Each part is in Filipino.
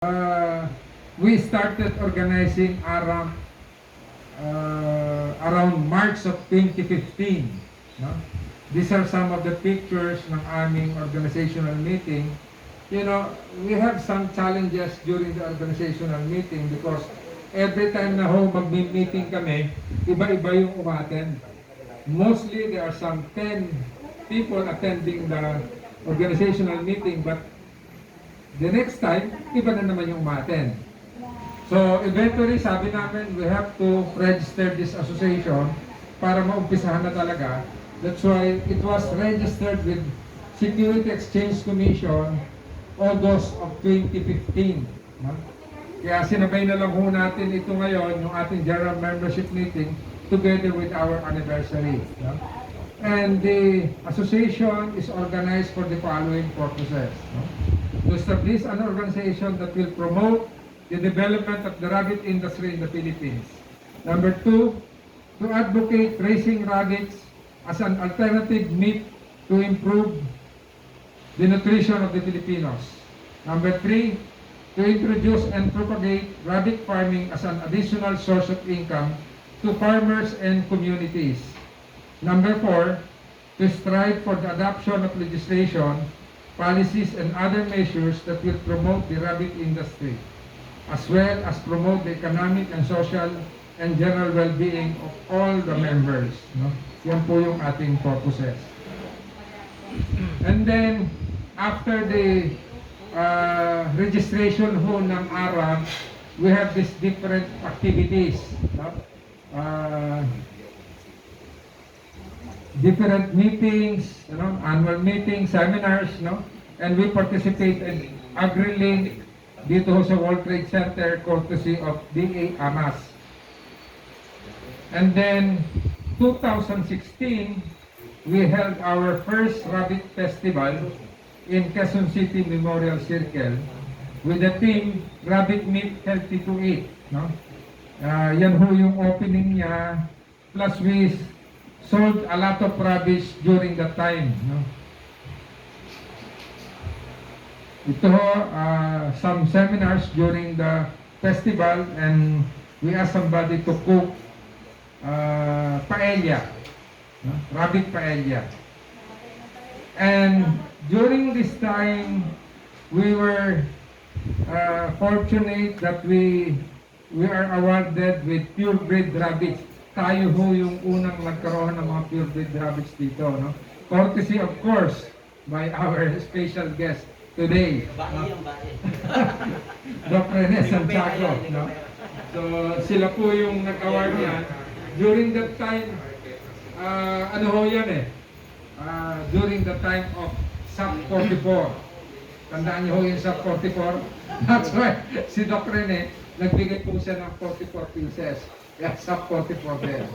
uh, we started organizing around March of 2015. No? These are some of the pictures ng aming organizational meeting. You know, we have some challenges during the organizational meeting because every time na mag-meeting kami, iba-iba yung umattend. Mostly, there are some 10 people attending the organizational meeting, but the next time, iba na naman yung umattend. So, eventually, sabi namin, we have to register this association para maumpisahan na talaga. That's why it was registered with Security Exchange Commission August of 2015. No? Kaya sinabay na lang ho natin ito ngayon, yung ating General Membership Meeting, together with our anniversary. No? And the association is organized for the following purposes. No? To establish an organization that will promote the development of the rabbit industry in the Philippines. Number 2, to advocate raising rabbits as an alternative meat to improve the nutrition of the Filipinos. Number 3, to introduce and propagate rabbit farming as an additional source of income to farmers and communities. Number 4, to strive for the adoption of legislation, policies, and other measures that will promote the rabbit industry, as well as promote the economic and social and general well-being of all the members. No? Yan po yung ating purposes. And then, after the registration ho ng ARAB, we have these different activities. No? Different meetings, you know, annual meetings, seminars, no? And we participate in AgriLink dito sa World Trade Center courtesy of DA Amas. And then 2016, we held our first rabbit festival in Quezon City Memorial Circle with the theme Rabbit Meat Healthy to Eat. No? Yan ho yung opening niya. Plus we sold a lot of rabbits during that time. No? Ito some seminars during the festival, and we asked somebody to cook paella, no? Rabbit paella. And during this time, we were fortunate that we are awarded with purebred rabbits. Tayo ho yung unang nagkaroon ng mga purebred rabbits dito, no? Courtesy, of course, by our special guest today. Doc Rene Santiago, no? So, sila po yung nag-award yan. During that time, ano ho yan eh? During the time of SAP 44. Tandaan niyo ho yung SAP 44? That's right. Si Doc Rene, nagbigay po siya ng 44 pieces. Yeah, SAP 44 there.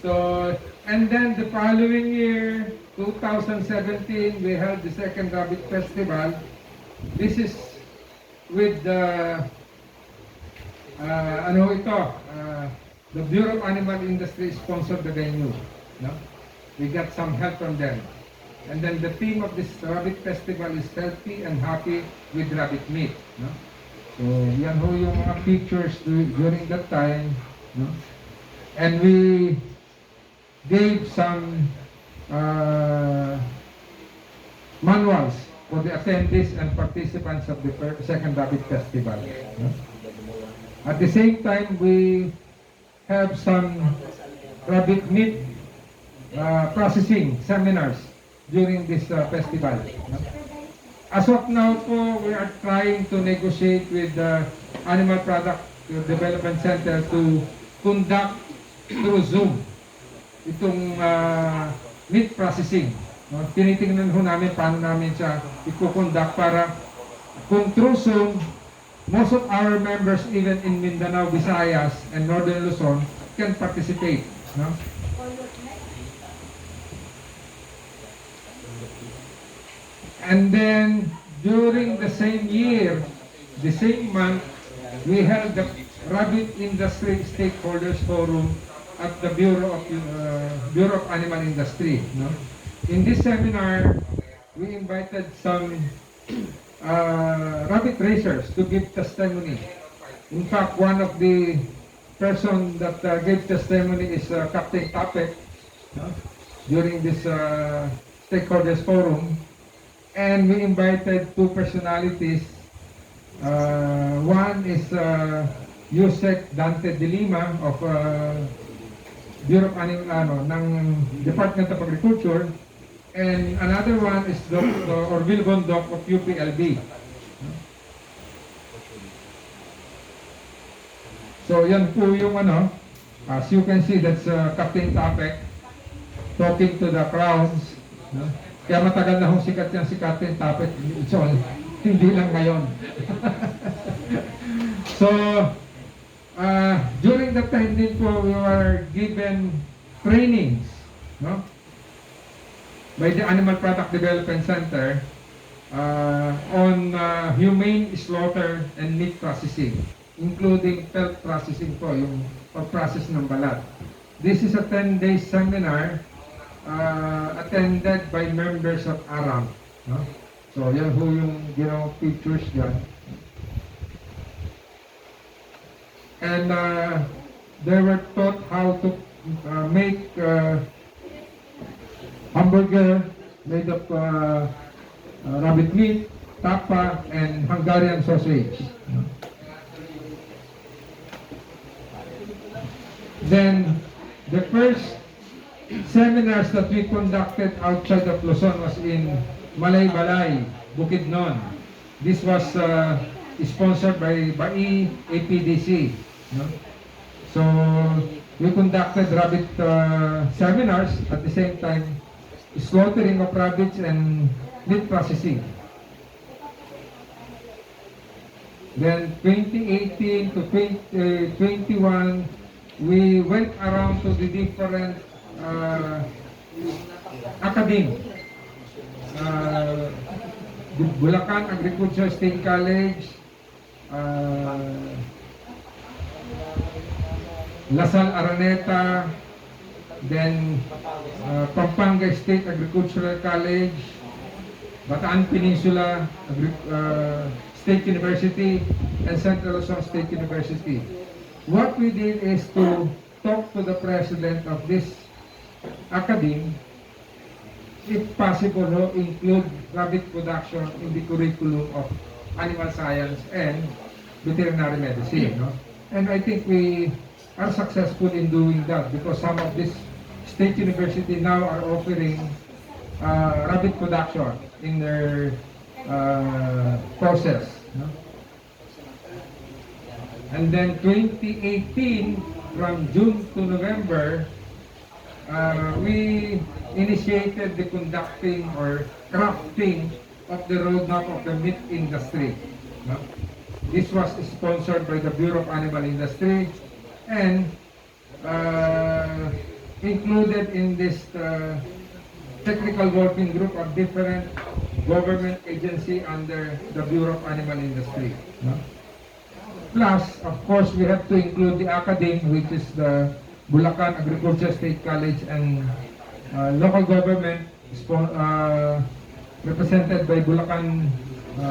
So, and then the following year, 2017, we held the second Rabbit Festival. This is with the, the Bureau of Animal Industry sponsored the venue. No? We got some help from them. And then the theme of this Rabbit Festival is healthy and happy with rabbit meat. No? So, yan ho yung mga pictures during that time. No? And we gave some manuals for the attendees and participants of the second Rabbit Festival. No? At the same time, we have some rabbit meat processing seminars during this festival. No? As of now po, we are trying to negotiate with the Animal Product Development Center to conduct through Zoom itong meat processing. No? Tinitingnan ho namin paano namin siya i-conduct para kung through Zoom, most of our members even in Mindanao, Visayas, and Northern Luzon can participate. No? And then, during the same year, the same month, we held the Rabbit Industry Stakeholders Forum at the Bureau of Animal Industry. No? In this seminar, we invited some rabbit racers to give testimony. In fact, one of the person that gave testimony is Captain Tapek during this stakeholders forum, and we invited two personalities. One is Yusek Dante de Lima of Bureau of ng Department of Agriculture, and another one is Dr. Orville Bondoc of UPLB. So yan po yung as you can see, that's Captain Tapek talking to the crowds. Kaya matagal na hong sikat yan si Captain Tapek. So, hindi lang ngayon. So, during that time din po, we were given trainings by the Animal Product Development Center on humane slaughter and meat processing, including pelt processing po, yung pag-process ng balat. This is a 10-day seminar attended by members of ARAM. So, yan ho yung pictures dyan. And they were taught how to make hamburger made of rabbit meat, tapa, and Hungarian sausage. Then, the first seminars that we conducted outside of Luzon was in Malaybalay, Bukidnon. This was sponsored by BAI APDC. So, we conducted rabbit seminars at the same time, slaughtering of rabbits and meat processing. Then 2018 to 2021, we went around to the different academy. Bulacan Agriculture State College, Lasal Araneta, then Pampanga State Agricultural College, Bataan Peninsula State University, and Central Luzon State University. What we did is to talk to the president of this academy, if possible, include rabbit production in the curriculum of animal science and veterinary medicine. And I think we are successful in doing that because some of these state university now are offering rabbit production in their courses. And then 2018, from June to November, we initiated the conducting or crafting of the roadmap of the meat industry. This was sponsored by the Bureau of Animal Industry and included in this technical working group of different government agency under the Bureau of Animal Industry. Plus, of course, we have to include the academy, which is the Bulacan Agriculture State College and local government represented by Bulacan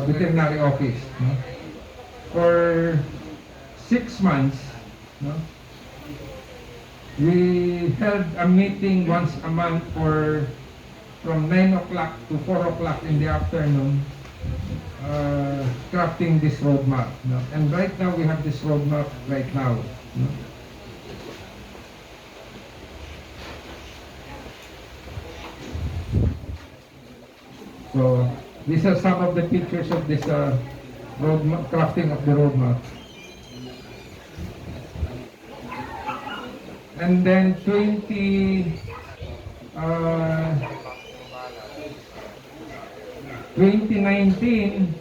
Veterinary Office. For 6 months, we held a meeting once a month from 9 o'clock to 4 o'clock in the afternoon, crafting this roadmap. And right now, we have this roadmap right now. So, these are some of the pictures of this roadmap, crafting of the roadmap. And then 2019,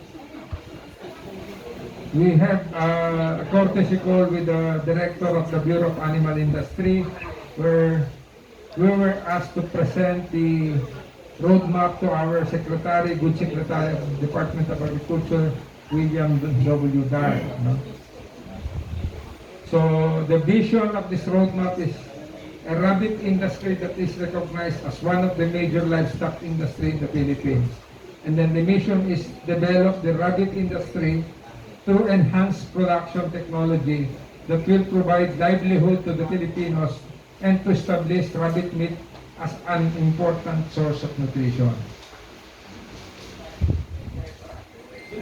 we had a courtesy call with the director of the Bureau of Animal Industry, where we were asked to present the roadmap to our secretary, good secretary of the Department of Agriculture, William W. Dar. So the vision of this roadmap is a rabbit industry that is recognized as one of the major livestock industry in the Philippines And then the mission is develop the rabbit industry through enhanced production technology that will provide livelihood to the Filipinos and to establish rabbit meat as an important source of nutrition.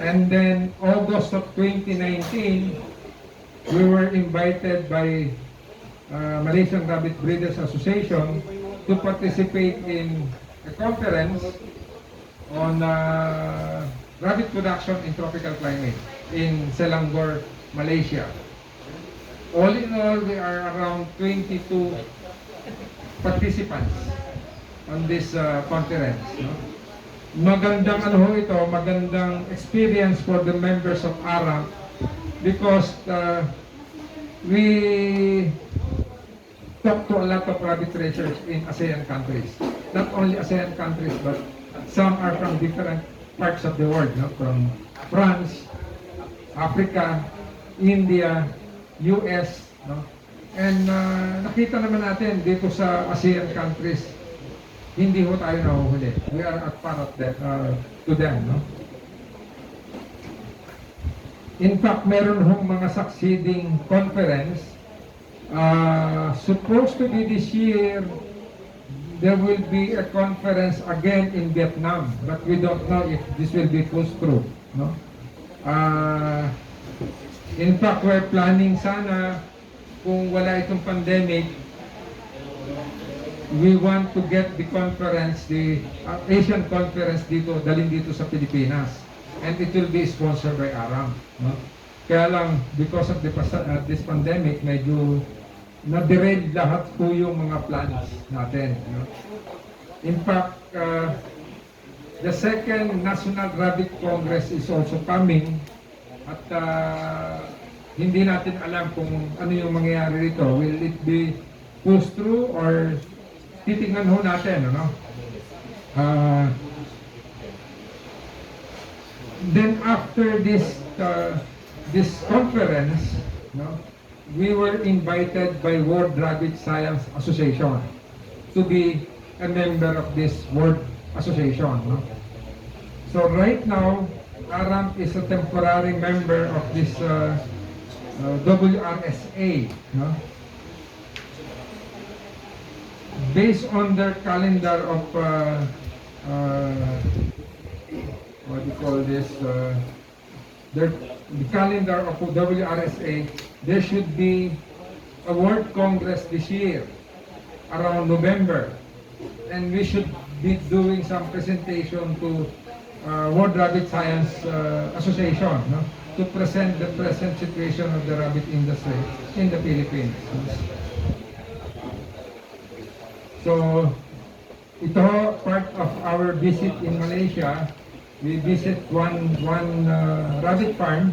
And then August of 2019, we were invited by Malaysian Rabbit Breeders Association to participate in a conference on rabbit production in tropical climate in Selangor, Malaysia. All in all, we are around 22 participants on this conference. No? Magandang magandang experience for the members of ARAM because we talk to a lot of rabbit raisers in ASEAN countries. Not only ASEAN countries, but some are from different parts of the world, no? From France, Africa, India, US, no? And nakita naman natin dito sa ASEAN countries, hindi ho tayo nahuhuli. We are at part of that, to them, no? In fact, meron hong mga succeeding conference. Supposed to be this year, there will be a conference again in Vietnam, but we don't know if this will be pushed through, no? In fact, we're planning sana kung wala itong pandemic, we want to get the conference, the Asian conference dito, dalhin dito sa Pilipinas. And it will be sponsored by ARAM. No? Kaya lang, because of this pandemic, medyo na-derail lahat po yung mga plans natin. No? In fact, the second National Rabbit Congress is also coming at hindi natin alam kung ano yung mangyayari rito. Will it be pushed through or titignan ho natin, ano? Then after this conference, no, we were invited by World Rabbit Science Association to be a member of this World Association. No? So right now, ARAM is a temporary member of this WRSA. No? Based on their calendar of what do you call this? The calendar of WRSA, there should be a World Congress this year, around November, and we should be doing some presentation to World Rabbit Science Association, no? To present the present situation of the rabbit industry in the Philippines. So, ito part of our visit in Malaysia. We visit one rabbit farm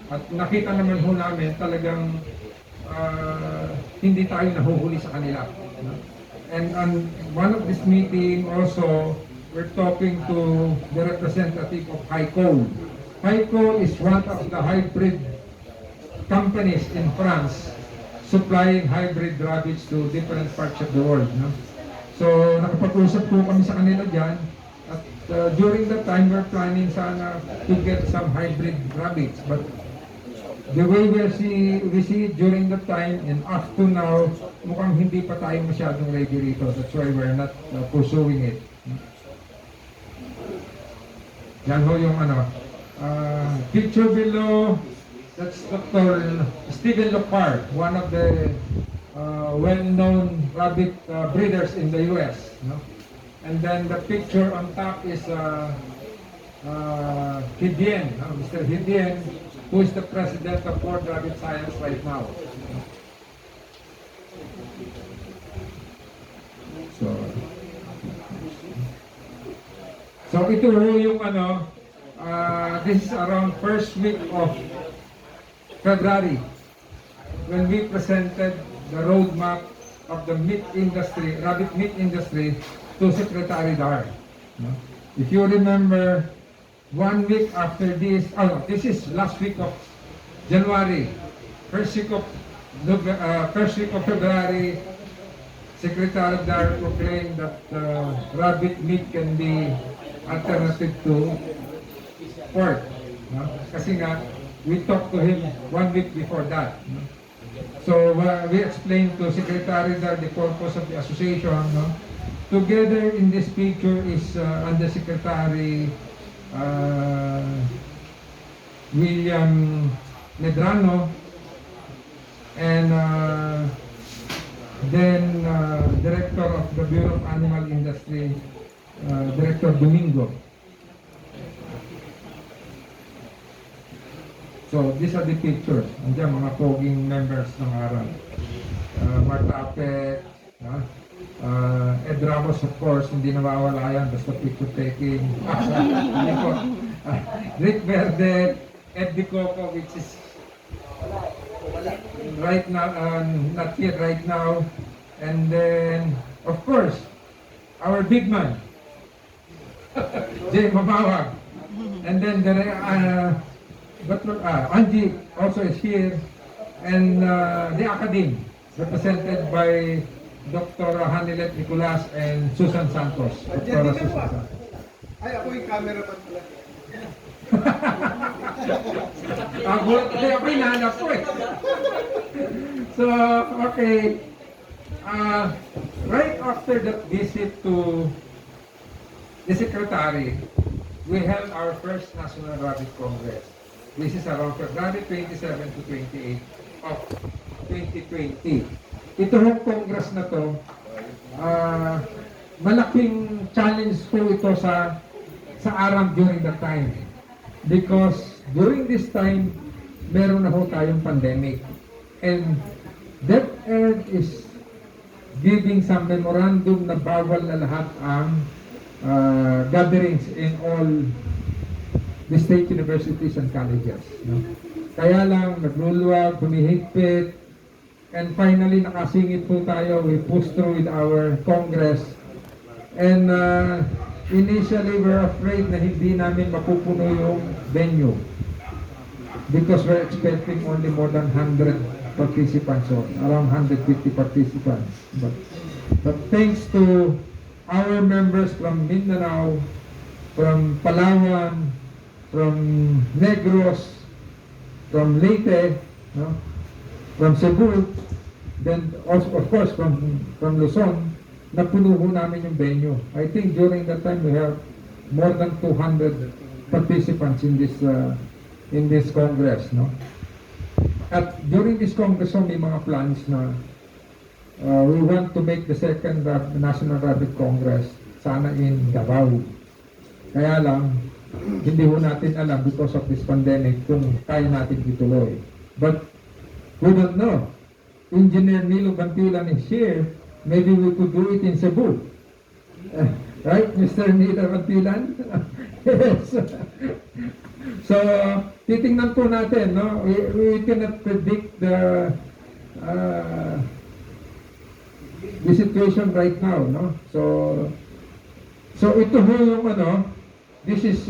at nakita naman ho namin talagang hindi tayo nahuhuli sa kanila. And on one of this meeting also, we're talking to the representative of HICO. HICO is one of the hybrid companies in France supplying hybrid rabbits to different parts of the world. No? So nakapag-usap po kami sa kanila dyan. At during that time, we're planning sana to get some hybrid rabbits. But the way we see it during that time and up to now, mukhang hindi pa tayo masyadong ready rito. That's why we're not pursuing it. Yan ho yung picture below. That's Dr. Stephen Lockhart, one of the well-known rabbit breeders in the US. No? And then the picture on top is Hidien, Mr. Hidien, who is the president of World Rabbit Science right now. So ito yung this is around first week of February when we presented the roadmap of the meat industry, rabbit meat industry, to Secretary Dar. No? If you remember, 1 week after this, this is last week of January, first week of February, Secretary Dar proclaimed that rabbit meat can be alternative to pork. No? Kasi nga, we talked to him 1 week before that. No? So we explained to Secretary that the purpose of the association. No? Together in this picture is Undersecretary William Medrano, and then Director of the Bureau of Animal Industry, Director Domingo. So these are the pictures. Andiyan mga poging members ng ARAM. Marta Ape, Ed Ramos, of course, hindi nawawala yan, basta picture taking. Rick Verde, Ed Di Coco, which is right now, not yet right now. And then, of course, our big man, Jay Mabawag. And then, Angie also is here. And the Academy, represented by Dr. Hanilet Nicolas and Susan Santos. Dr. Susan Santos. Ay, ako yung camera pa pala. Ako yung nahanap ko eh. So, okay. Right after that visit to the Secretary, we held our first National Rabbit Congress. This is around February 27 to 28 of 2020. Ito yung Congress na to, malaking challenge po ito sa ARAM during that time. Because during this time, meron na ho tayong pandemic. And DepEd is giving some memorandum na bawal na lahat ang gatherings in all the state universities and colleges. No? Kaya lang, nagluluwag, humihigpit, and finally, nakasingit po tayo. We pushed through with our Congress. And initially, we're afraid na hindi namin mapupuno yung venue. Because we're expecting only more than 100 participants, or around 150 participants. But thanks to our members from Mindanao, from Palawan, from Negros, from Leyte, no? From Cebu, then also of course from Luzon, napuno ho namin yung venue. I think during that time we have more than 200 participants in this Congress, no? At during this Congress, may mga plans na we want to make the second National Rabbit Congress sana in Davao. Kaya lang, hindi ho natin alam because of this pandemic kung kaya natin ituloy. But we don't know. Engineer Nilo Bantilan is here. Maybe we could do it in Cebu. Right, Mr. Nilo Bantilan? Yes. So, titingnan po natin, no? We cannot predict the situation right now, no? So ito ho yung this is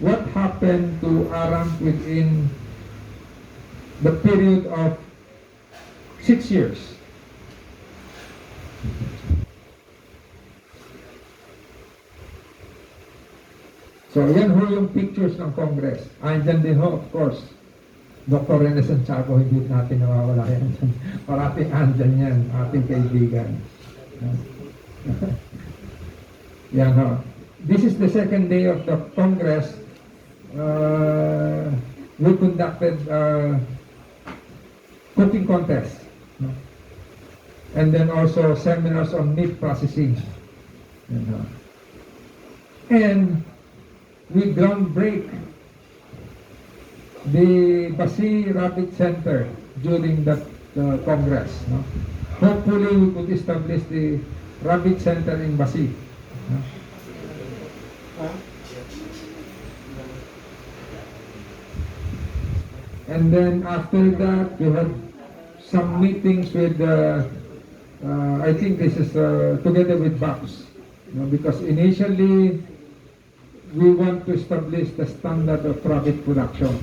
what happened to ARAM within the period of 6 years. So, yan ho yung pictures ng Congress. Andyan din ho, of course, Dr. Rene Santiago, hindi natin nawawala yan. Parating andyan yan, ating kaibigan. Yan ho. This is the second day of the Congress. We conducted cooking contest, no? And then also seminars on meat processing, and we groundbreak the Basi Rabbit Center during that Congress, no? Hopefully we could establish the Rabbit Center in Basi, no? And then after that, we had some meetings with, I think this is together with BAPS, because initially we want to establish the standard of rabbit production.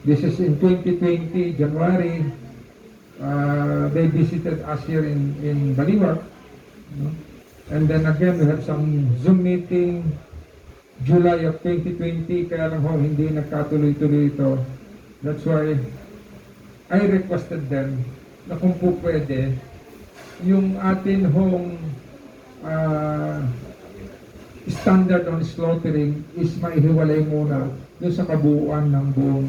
This is in 2020, January. They visited us here in Baliwag. And then again, we have some Zoom meeting July of 2020, kaya lang ho, hindi nagkatuloy-tuloy ito. That's why I requested them na kung po pwede, yung atin hong standard on slaughtering is maihiwalay muna dun sa kabuuan ng buong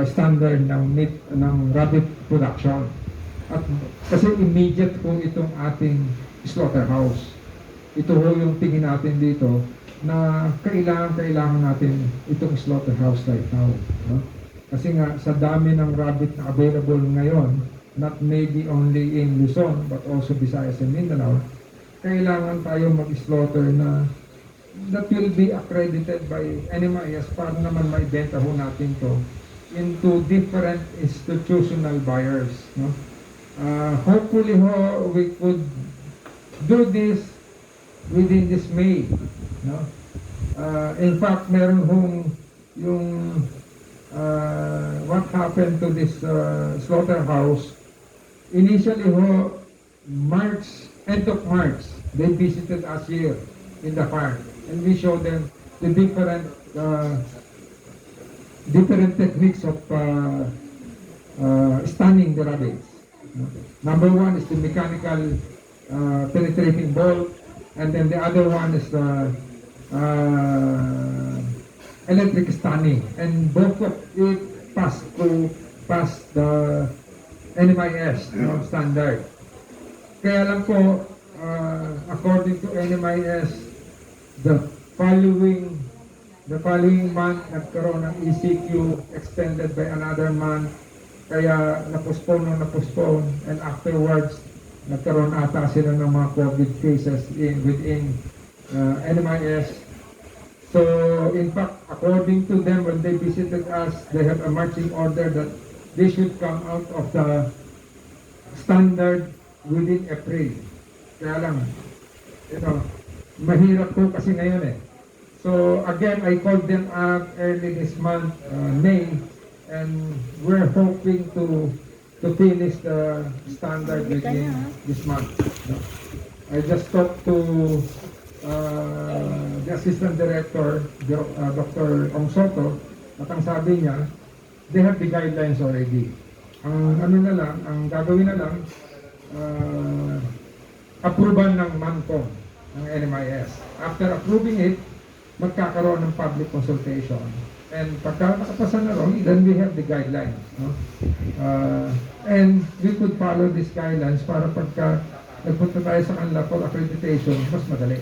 standard ng meat, ng rabbit production. At kasi immediate po itong ating slaughterhouse. Ito ho yung tingin natin dito na kailangan natin itong slaughterhouse right now. No? Kasi nga sa dami ng rabbit na available ngayon, not maybe only in Luzon but also Visayas and Mindanao, kailangan tayo mag-slaughter na that will be accredited by NMIS para naman maibenta ho natin to into different institutional buyers. No? Hopefully ho, we could do this within this May. No? In fact, meron hong yung what happened to this slaughterhouse. Initially ho, end of March, they visited us here in the farm and we showed them the different techniques of stunning the rabbits. Number one is the mechanical penetrating bolt, and then the other one is the electric stunning, and both of it passed the NMIS standard. Kaya lang po, according to NMIS, the following month nagkaroon ng ECQ extended by another month, kaya na-postpone, and afterwards nagkaroon ata sila ng mga COVID cases within NMIS. So in fact, according to them, when they visited us, they have a marching order that they should come out of the standard within April. Kaya lang, mahirap po kasi ngayon eh. So again, I called them up early this month, May, and we're hoping to finish the standard within this month. No? I just talked to the Assistant Director, Dr. Ong Soto, at ang sabi niya, they have the guidelines already. Ang gagawin na lang, approval ng MANCOM, ng NMIS. After approving it, magkakaroon ng public consultation. And pagka nakapasa na ron, then we have the guidelines. No? And we could follow these guidelines para pagka nagpunta tayo sa kanila for accreditation, mas madali.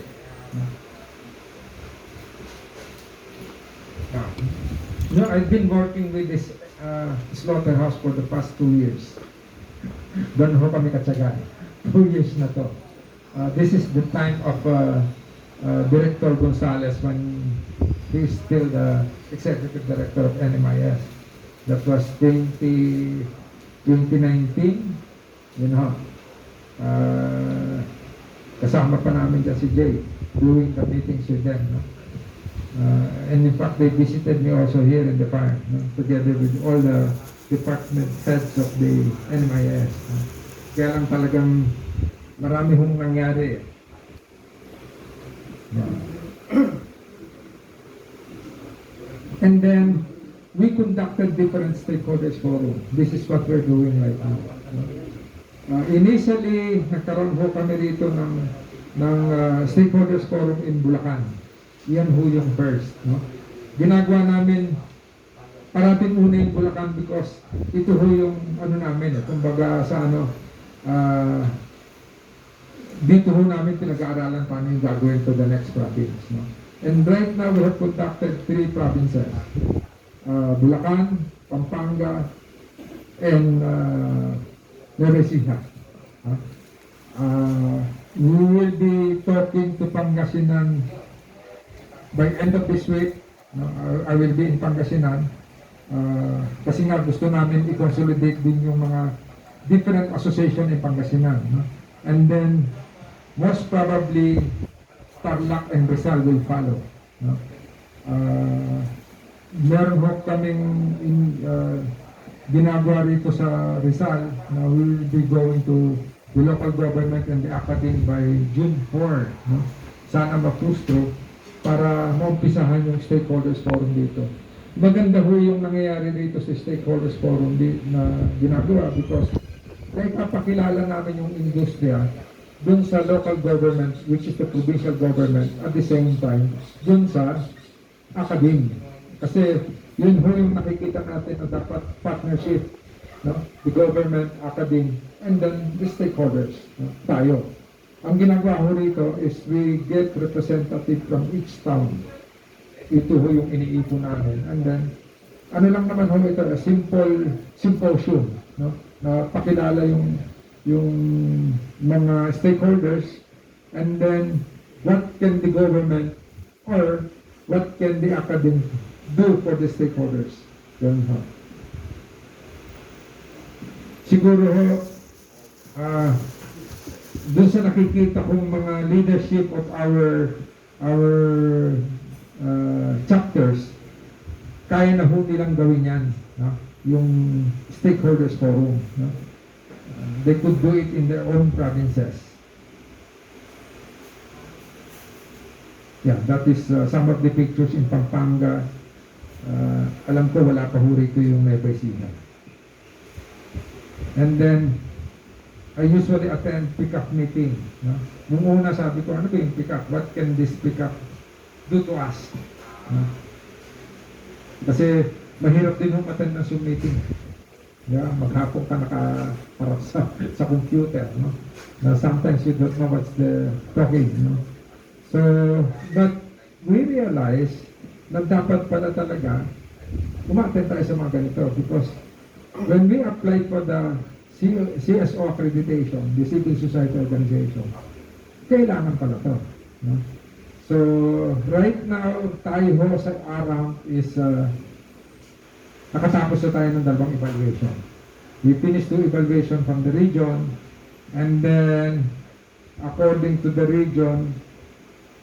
No, I've been working with this slaughterhouse for the past 2 years. Doon ho kami katsagan. 2 years na to. This is the time of Director Gonzales when he's still the Executive Director of NMIS. That was 2019, you know. Kasama pa namin dyan si Jay doing the meetings with them. No? And in fact, they visited me also here in the farm, no? Together with all the department heads of the NMIS. No? Kaya lang talagang marami hong nangyari. And then we conducted different stakeholders forum. This is what we're doing right now. Initially, nagkaroon ho kami dito ng stakeholders forum in Bulacan. Yan ho yung first. No? Ginagawa namin parating una yung Bulacan because ito ho yung namin. Kumbaga sa dito ho namin pinag-aaralan paano yung gagawin to the next province. No? And right now we have conducted 3 provinces. Bulacan, Pampanga, and Nueva Ecija. We will be talking to Pangasinan by end of this week. No, I will be in Pangasinan. Kasi nga gusto namin i-consolidate din yung mga different association in Pangasinan. No? And then, most probably, Tarlac and Rizal will follow. No? Meron ho kaming ginagawa rito sa Rizal na we will be going to the local government and the academy by June 4. No? Sana mapusto para maumpisahan yung stakeholders forum dito. Maganda ho yung nangyayari dito sa stakeholders forum na ginagawa because naipapakilala namin yung industriya dun sa local government, which is the provincial government, at the same time, dun sa academe. Kasi yun ho yung nakikita natin na dapat partnership, no? The government, academe, and then the stakeholders, no? Tayo. Ang ginagawa ho rito is we get representative from each town. Ito ho yung iniipon namin. And then, ano lang naman ho ito, a simple symposium, no? Na pakilala yung mga stakeholders, and then what can the government or what can the academy do for the stakeholders. Yan ho. Siguro ho, dun sa nakikita kong mga leadership of our chapters, kaya na ho nilang gawin yan, no? Yung stakeholders forum, no? They could do it in their own provinces. Yeah, that is some of the pictures in Pampanga. Alam ko wala pa ho rito yung Nueva Ecija. And then I usually attend pick-up meeting, no? Nung una sabi ko, ano ba yung pick-up? What can this pick-up do to us? No? Kasi mahirap din yung attend ng Zoom meeting. Yeah, maghapon ka nakaparap sa computer, no? Na sometimes you don't know what's the talking, no? So, but we realize na dapat pala talaga umattend tayo sa mga ganito because when we applied for the CSO accreditation, the civil society organization, kailangan pala to, no? So, right now, tayo ho sa ARAM is nakatapos na tayo ng dalawang evaluation. We finished 2 evaluation from the region, and then according to the region,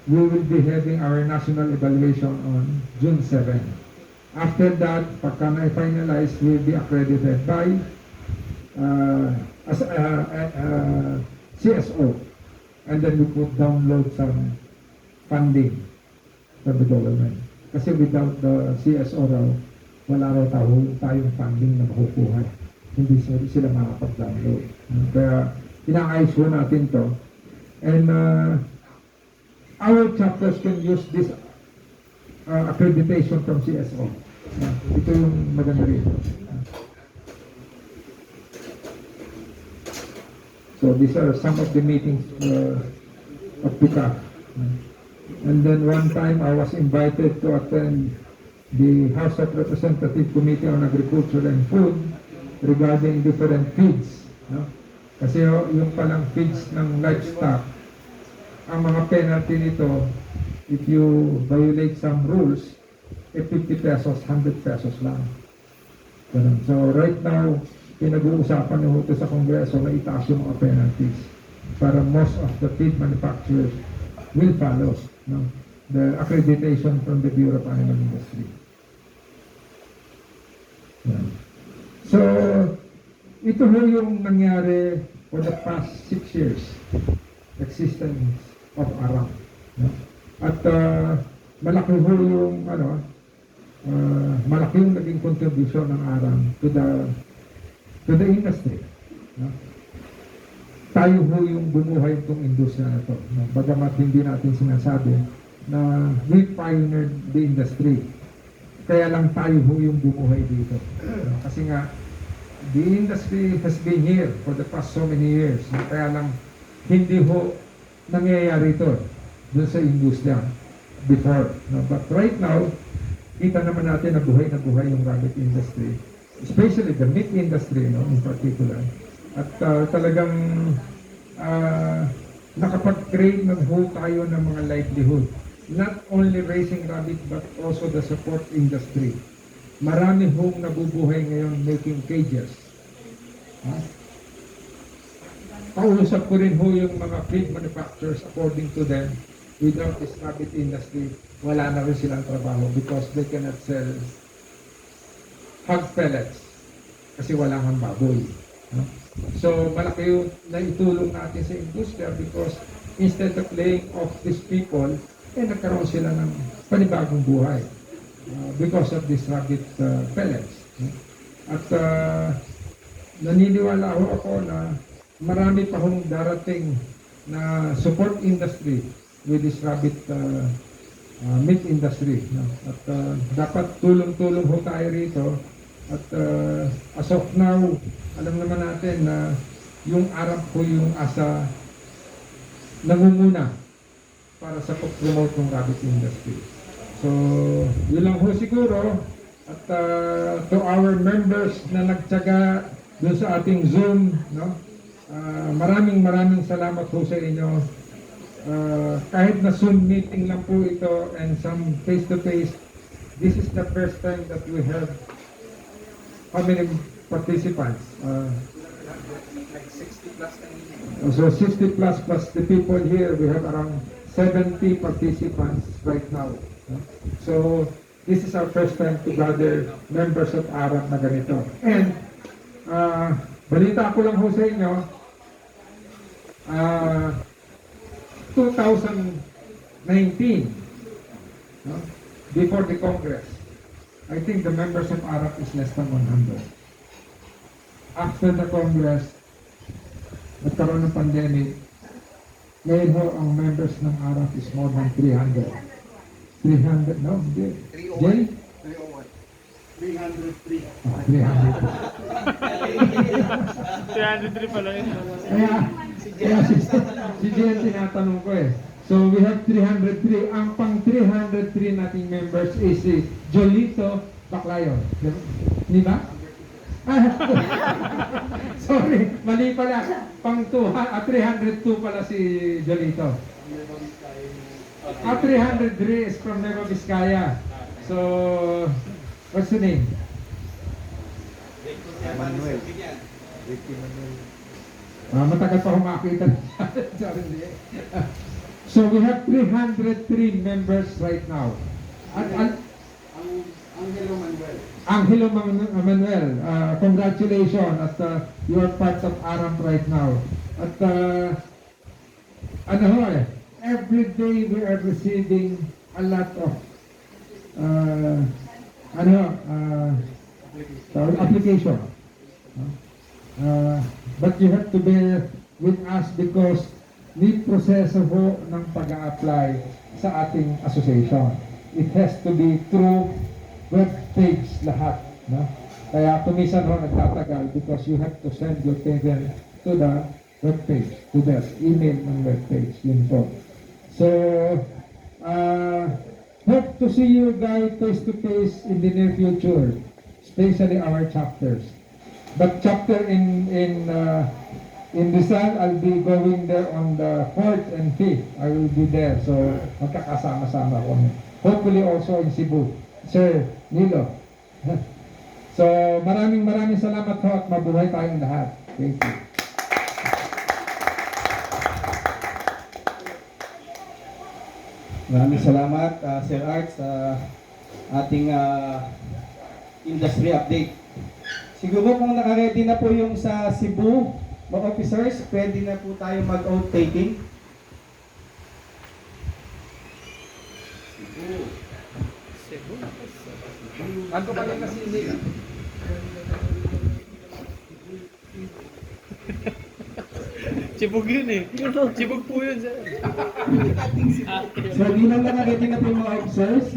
we will be having our national evaluation on June 7. After that, pagka na-finalize, we will be accredited by CSO, and then we could download some funding from the government. Kasi without the CSO raw, wala raw tayong funding na makukuha. Hindi sila makapag-download. Kaya inaayos ho natin to. And our chapters can use this accreditation from CSO. Ito yung maganda rin. So these are some of the meetings of PICAC. And then one time I was invited to attend the House of Representative Committee on Agriculture and Food regarding different feeds, no? Kasi yung palang feeds ng livestock, ang mga penalty nito, if you violate some rules, 50 pesos, 100 pesos lang. Ganun. So right now, pinag-uusapan nyo ito sa Kongreso na itaas yung mga penalties para most of the feed manufacturers will follow, no? The accreditation from the Bureau of Animal Industry. Yeah. So, ito ho yung nangyari for the past 6 years existence of ARAM. No? At malaki ho yung malaki yung naging contribution ng ARAM to the industry. No? Tayo ho yung bumuhay itong industriya na ito. No? Bagamat hindi natin sinasabi na we pioneered the industry. Kaya lang tayo ho yung bumuhay dito. No? Kasi nga, the industry has been here for the past so many years. No? Kaya lang, hindi ho nangyayari ito dun sa industriya before. No? But right now, kita naman natin na buhay yung rabbit industry. Especially the meat industry, no? In particular. At talagang nakapag-create ng ho tayo ng mga livelihood. Not only raising rabbit but also the support industry. Marami hong nabubuhay ngayon making cages. Kausap ko rin ho yung mga feed manufacturers according to them. Without this rabbit industry, wala na rin silang trabaho because they cannot sell hog pellets kasi wala kang baboy. So malaki yung naitulong natin sa industriya because instead of laying off these people, nagkaroon sila ng panibagong buhay because of this rabbit pellets. At naniniwala ako na marami pa hong darating na support industry with this rabbit meat industry. No? At dapat tulong-tulong ho tayo rito. At as of now, alam naman natin na yung Arab po yung asa nangunguna para sa pag-promote ng rabbit industry. So, yun lang ho siguro. At to our members na nagtyaga doon sa ating Zoom, no? Maraming salamat po sa inyo. Kahit na Zoom meeting lang po ito and some face-to-face, this is the first time that we have how many participants? Like 60 plus kanina. So 60 plus the people here, we have around 70 participants right now. So this is our first time to gather members of Arab na ganito. And balita ko lang ho sa inyo, 2019, no? Before the Congress, I think the members of Arab is less than 100. After the Congress, nagkaroon ng pandemic, ngayon ho, ang members ng Arab is more than 300. 300, no? Jay? 301. 303. Oh, 300. 303 pala yun. Kaya si Jay tinatanong ko eh. So we have 303. Ang pang 303 nating members is si Jolito Baclayon. Di ba? Sorry, mali pala. Pang 302 pala si Jolito. 303 is from Nueva Vizcaya. So, what's the name? Manuel. Matagal pa humakita. Sorry. So we have 303 members right now. At Angelo Manuel. Angelo Manuel, congratulations at you are part of Aram right now. At ano ho eh, every day we are receiving a lot of application. But you have to bear with us because may proseso ho ng pag-a-apply sa ating association. It has to be through web page lahat. No? Kaya kumisan ho nagtatagal because you have to send your payment to the web page, to the email ng web page. Yun po. So, hope to see you guys face to face in the near future, especially our chapters. But chapter in Rizal, I'll be going there on the 4th and 5th. I will be there. So, magkakasama-sama kami. Hopefully also in Cebu. Sir Nilo. So, maraming salamat ho at mabuhay tayong lahat. Thank you. Maraming salamat, Sir Art, sa ating industry update. Siguro kung naka-ready na po yung sa Cebu, mga officers, pwede na po tayo mag-oath taking. Ano ba yung nasili? Chibog yun eh. Chibog po yun. So, di na naka-ready na po yung mga officers.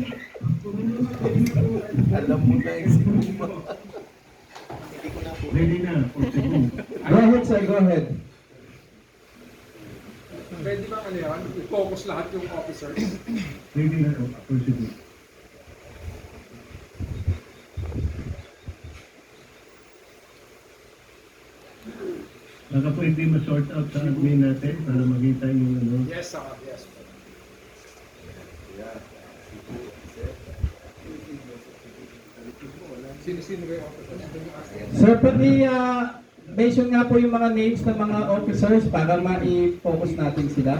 Alam mo na yung Ready na, for Cebu. Go ahead, sir, go ahead. Pwede ba ano yan? I-focus lahat yung officers. Ready na, for Cebu. Baka pwede ma-sort out sa admin natin para makita yung ano. Yes, sir. Yes. Sino ba yung officers? Sir, pwede mention nga po yung mga names ng mga officers para ma-focus natin sila.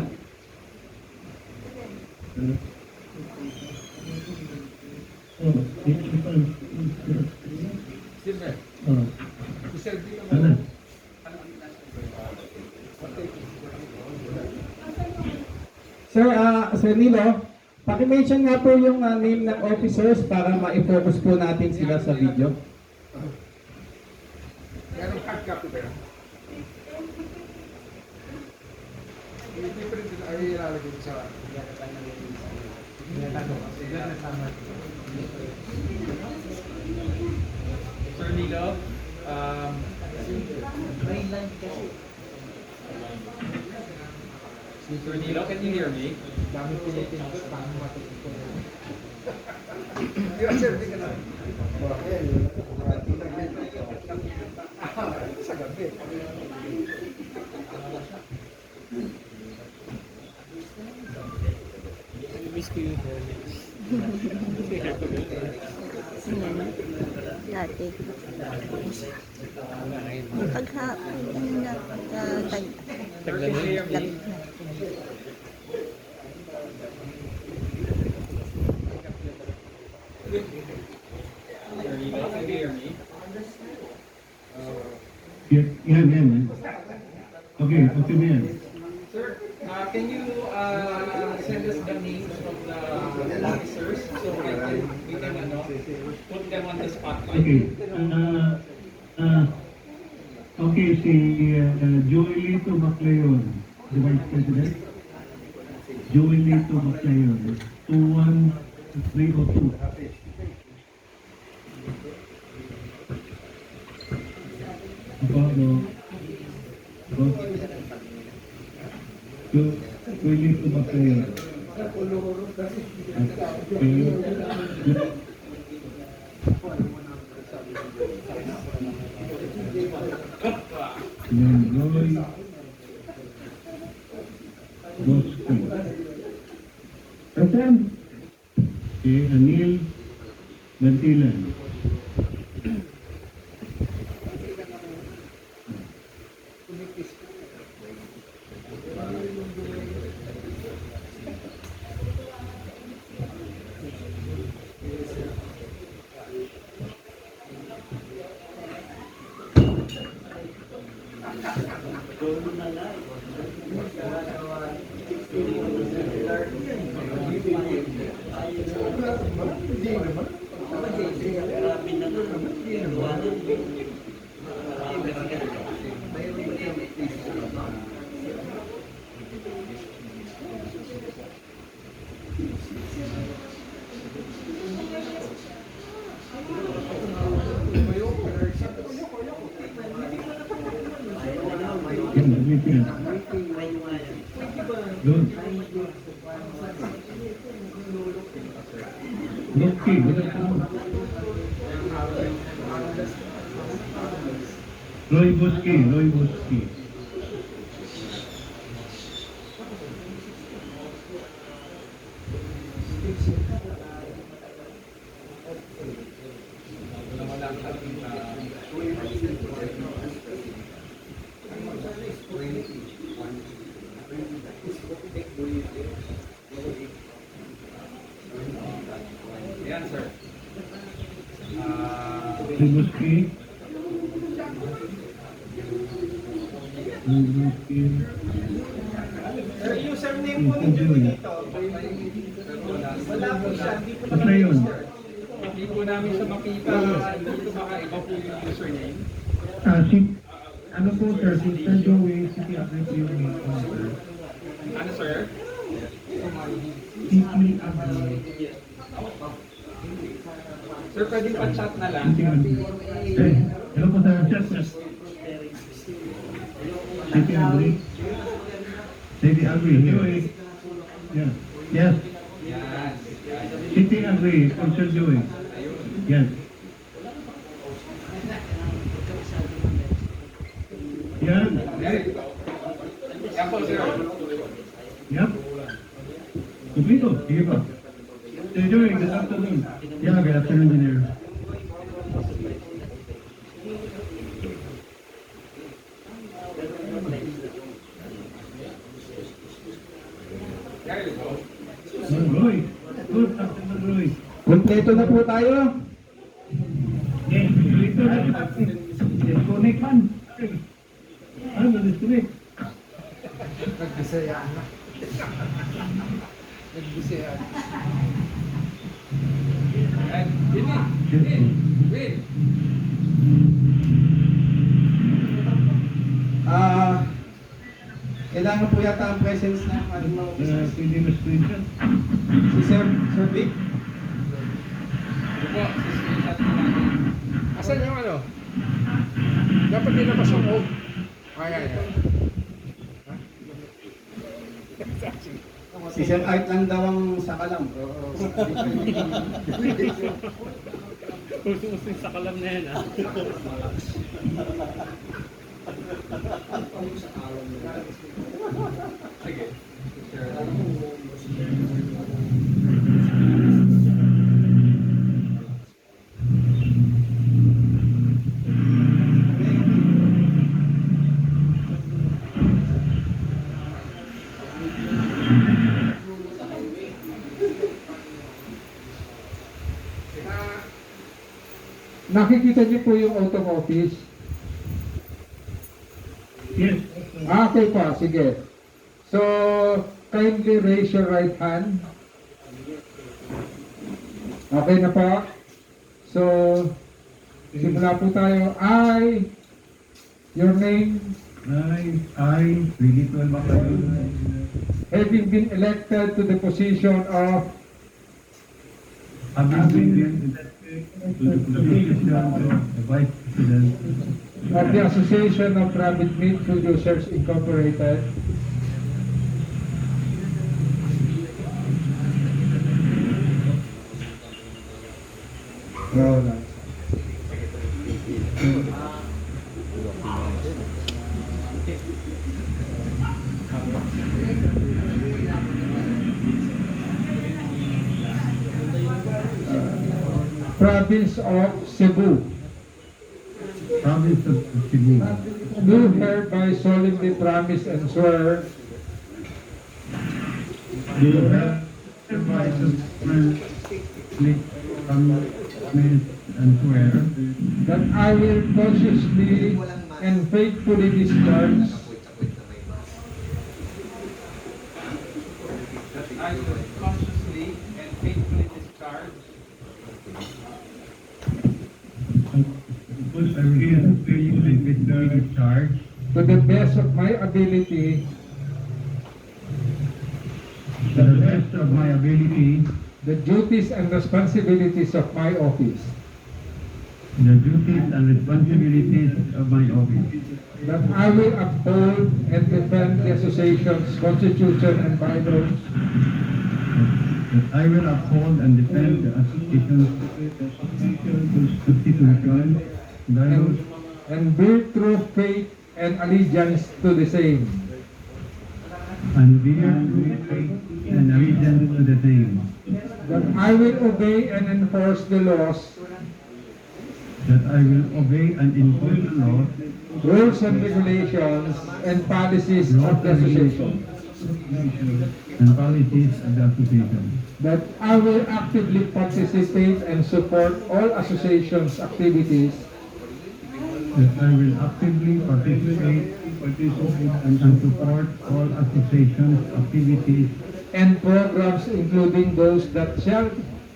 Oh, it's fun. Sino ba? Oh, Si Sir Dino ano? Sir, Sir Nilo, Paki-mention nga po yung name ng officers para ma-focus po natin sila sa video. Merong hard copy ba yan? Hindi pa rin ay ilalagay sa... Sir Nilo, Sir Nilo, can you hear me? Dami pinitin ko, paano matututo. Yung sir, di ka na. Sa gabi. Miss ko yung Dati. Paghapon na Sir, can you hear me? Sir Nilo, can you hear me? Yan. Okay, okay ba yan? Sir, can you send us the names of the officers so we can put them on the spotlight? Okay. Okay, si Joelito Baclayon, the Vice President. Joelito Baclayon, 21302. Joelito Baclayon. Roy Bosco. Anil Bantilan. Doon. Okay, Roy Boski. Yan, sir. Roy Boski. Sir, username po ninyo dito. Wala po siya. Basta yun. Hindi po namin siya makita. Dito baka iba po yung username. Ano po sir, si Sir Joey, City Agri yung name ko, sir. Ano, sir? City Agri. Sir, pwede pa chat na lang. City Agri. Hello po sir, chat. City Agri. City Agri, Joey. Yeah. Yes. Yan. City Agri, Sir Joey. Yes. Yan. Yan po, sir. Yep. Kumplito. Sige pa. Sir Joey, good afternoon. Yeah, good afternoon, Engineer. There you go. Roy. Good afternoon, Roy. Kompleto na po tayo. Yes, dito na. Disconnect man. Ano, disconnect? Nagbisayaan na. nagbisehan. And Win. Kailangan po yata ang presence ng ating mga officers. Pwede mo screenshot. Si Sir Vic. Ito po, screenshot po natin. Asan yung ano? Dapat nilabas yung oak. Ay. Si Sir Art lang daw ang sakalam. Using sa kalam na yan, ah. Nakikita niyo po yung out of office. Yes. Okay po, sige. So, kindly raise your right hand. Okay na po. So, simula po tayo. Your name, I, Willie Tuan Baclayon, having been elected to the position of having been elected to the position of the Vice President the Association of Rabbit Meat Producers Incorporated, Province of Cebu, Province of Cebu, do hereby solemnly promise and swear do hereby promise and swear that I will consciously and faithfully discharge That I will consciously and faithfully discharge I will faithfully discharge to the best of my ability to the best of my ability the duties and responsibilities of my office, the duties and responsibilities of my office, that I will uphold and defend the association's constitution and bylaws, that I will uphold and defend the association's constitution, values, and bear true faith and allegiance to the same, and bear true faith and allegiance to the same, that I will obey and enforce the laws, that I will obey and enforce the laws, rules and regulations, and policies of the association, and policies of the association, that I will actively participate and support all association's activities, that I will actively participate and support all associations' activities and programs including those that shall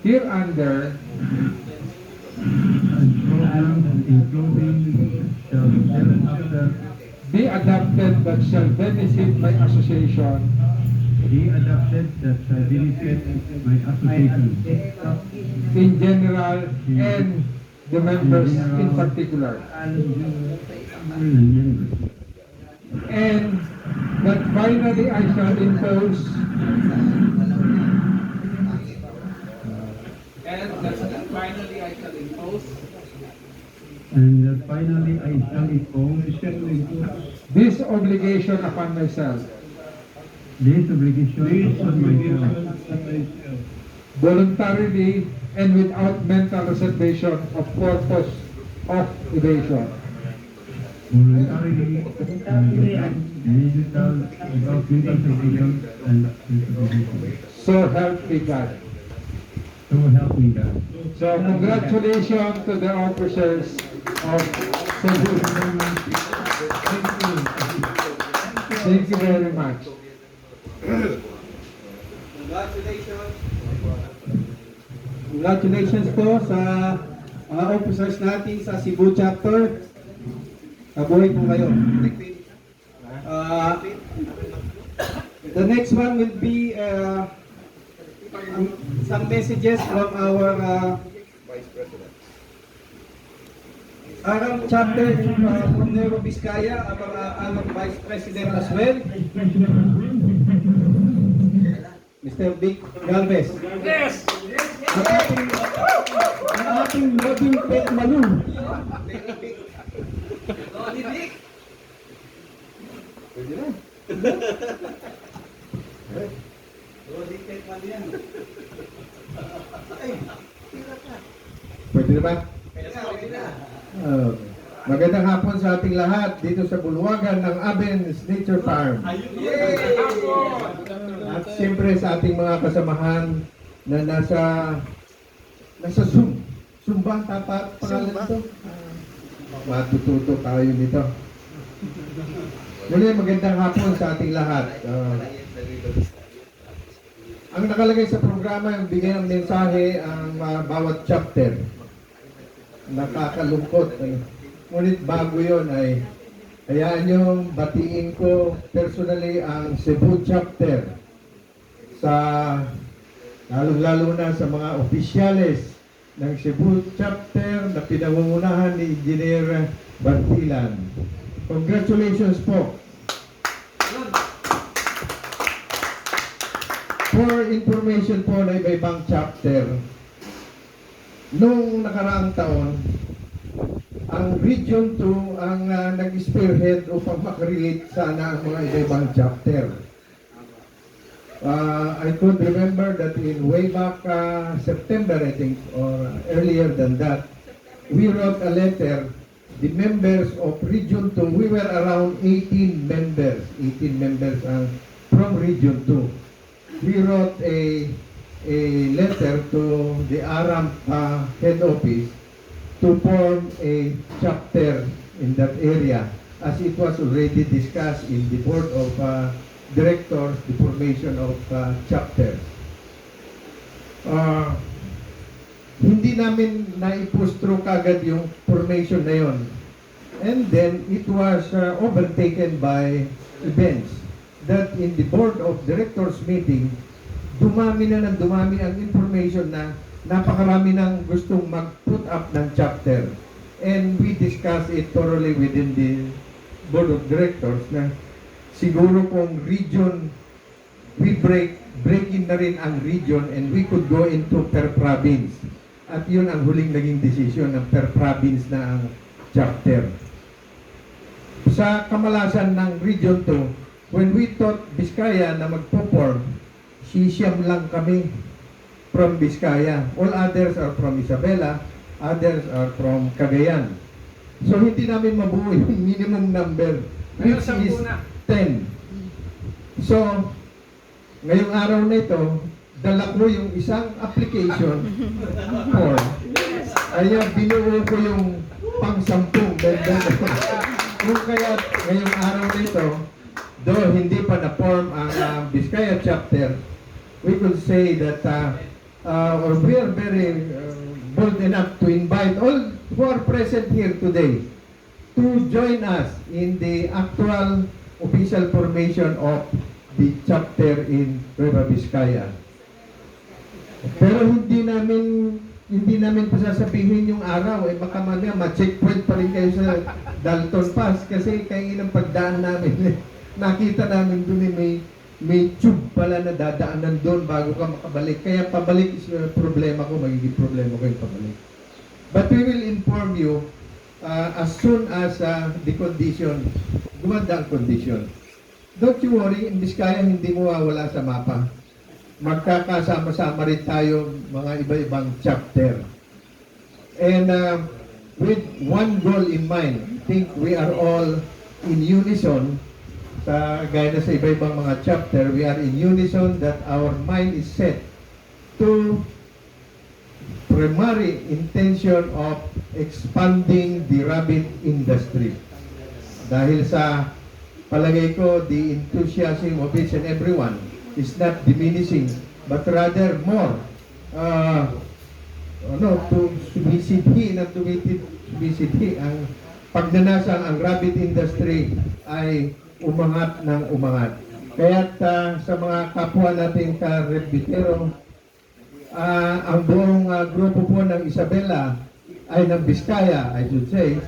hereunder and programs including shall thereafter be adopted that shall benefit my association be adopted that shall benefit my association in general and the members in particular, and members. and that finally I shall impose and that finally I shall impose And that finally I shall impose this obligation upon myself this obligation upon myself voluntarily and without mental reservation of purpose of evasion. voluntarily and without mental surveillance and supervision. So help me God. So help me God. So congratulations to the officers of Cebu. Thank you very much. Congratulations. Congratulations po sa mga officers natin sa Cebu chapter. Kabuhay po kayo. The next one will be some messages from our Aram chapter from Nueva Vizcaya, our Vice President as well, Mr. Vic Galvez. Yes! Ang ating Robin Pet Manu. Pwede na ba? Magandang hapon sa ating lahat dito sa bulwagan ng Abens Nature Farm. At siyempre sa ating mga kasamahan na nasa Sumbang tapat pangalan ito. Matututo tayo nito. Muli magandang hapon sa ating lahat. Ang nakalagay sa programa yung bigay ng mensahe ang bawat chapter. Nakakalungkot. Ngunit bago yon ay hayaan nyo batiin ko personally ang Cebu chapter sa lalong-lalo na sa mga opisyales ng Cebu chapter na pinangungunahan ni Engineer Bantilan. Congratulations po. For information po na iba-ibang chapter, nung nakaraang taon, ang Region 2 ang nag-spearhead upang makarelate sana ang mga iba-ibang chapter. I could remember that in way back September, I think, or earlier than that, we wrote a letter. The members of Region 2, we were around 18 members from Region 2. We wrote a letter to the ARAMP head office to form a chapter in that area, as it was already discussed in the board of directors, the formation of chapters. Hindi namin naipustro kagad yung formation na yon. And then it was overtaken by events that in the board of directors meeting, dumami na ng dumami ang information na napakarami ng gustong mag-put up ng chapter. And we discussed it thoroughly within the board of directors na siguro kung region, we break in na rin ang region and we could go into per province. At yun ang huling naging decision ng per province na ang chapter. Sa kamalasan ng Region 2, when we thought Vizcaya na magpo-form, siyam lang kami from Vizcaya. All others are from Isabela, others are from Cagayan. So hindi namin mabuo yung minimum number, which is 10. So, ngayong araw na ito, dala ko yung isang application form. Kaya binuo ko yung pang-sampung. Kung kaya ngayong araw na ito, though hindi pa na-form ang Vizcaya chapter, we could say that we are very bold enough to invite all who are present here today to join us in the actual official formation of the chapter in Nueva Vizcaya. Pero hindi namin pasasabihin yung araw, baka mamaya ma-checkpoint pa rin kayo sa Dalton Pass kasi kayo ng pagdaan namin. Nakita namin doon may tube pala na dadaanan doon bago ka makabalik. Kaya pabalik is problema ko, magiging problema ko yung pabalik. But we will inform you as soon as the condition, gumanda ang condition. Don't you worry, in Vizcaya hindi mo mawawala sa mapa. Magkakasama-sama rin tayo mga iba-ibang chapter. And with one goal in mind, I think we are all in unison gaya na sa iba-ibang mga chapter, we are in unison that our mind is set to primary intention of expanding the rabbit industry. Dahil sa palagay ko, the enthusiasm of each and everyone is not diminishing, but rather more sumisidhi ng sumisidhi ang pagnanasa ang rabbit industry ay umangat ng umangat. Kaya sa mga kapwa natin ka-rebitero, ang buong grupo po ng Isabela ay ng Biskaya, I should say,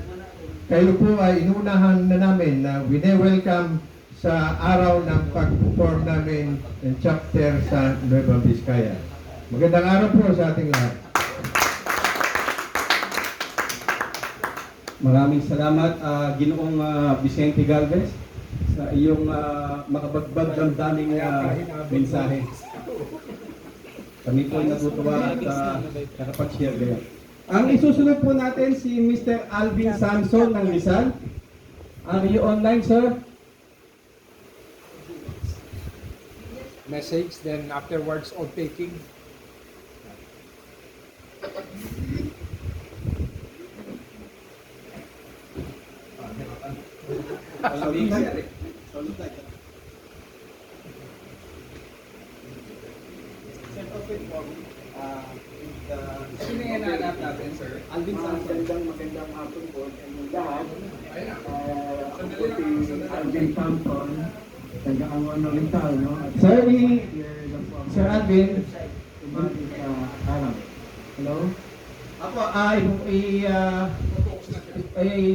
kayo po ay inunahan na namin na wine-welcome sa araw ng pag-perform namin ng chapter sa Nueva Vizcaya. Magandang araw po sa ating lahat. Maraming salamat, Ginoong Vicente Galvez, sa iyong makabagbag damdaming mensahe. Kami po ay natutuwa at nakapag-share kayo. Ang isusunod po natin si Mr. Alvin Samson ng Rizal. Are you online, sir? Message, then afterwards, all taking. Sino yung hinahanap natin, sir? Alvin Samson. Magandang hapon po sa inyong lahat. Alvin Samson, taga-Angono Rizal, no? At Sir, here lang po ang Sir Alvin. umati sa Arab. Hello? Ako,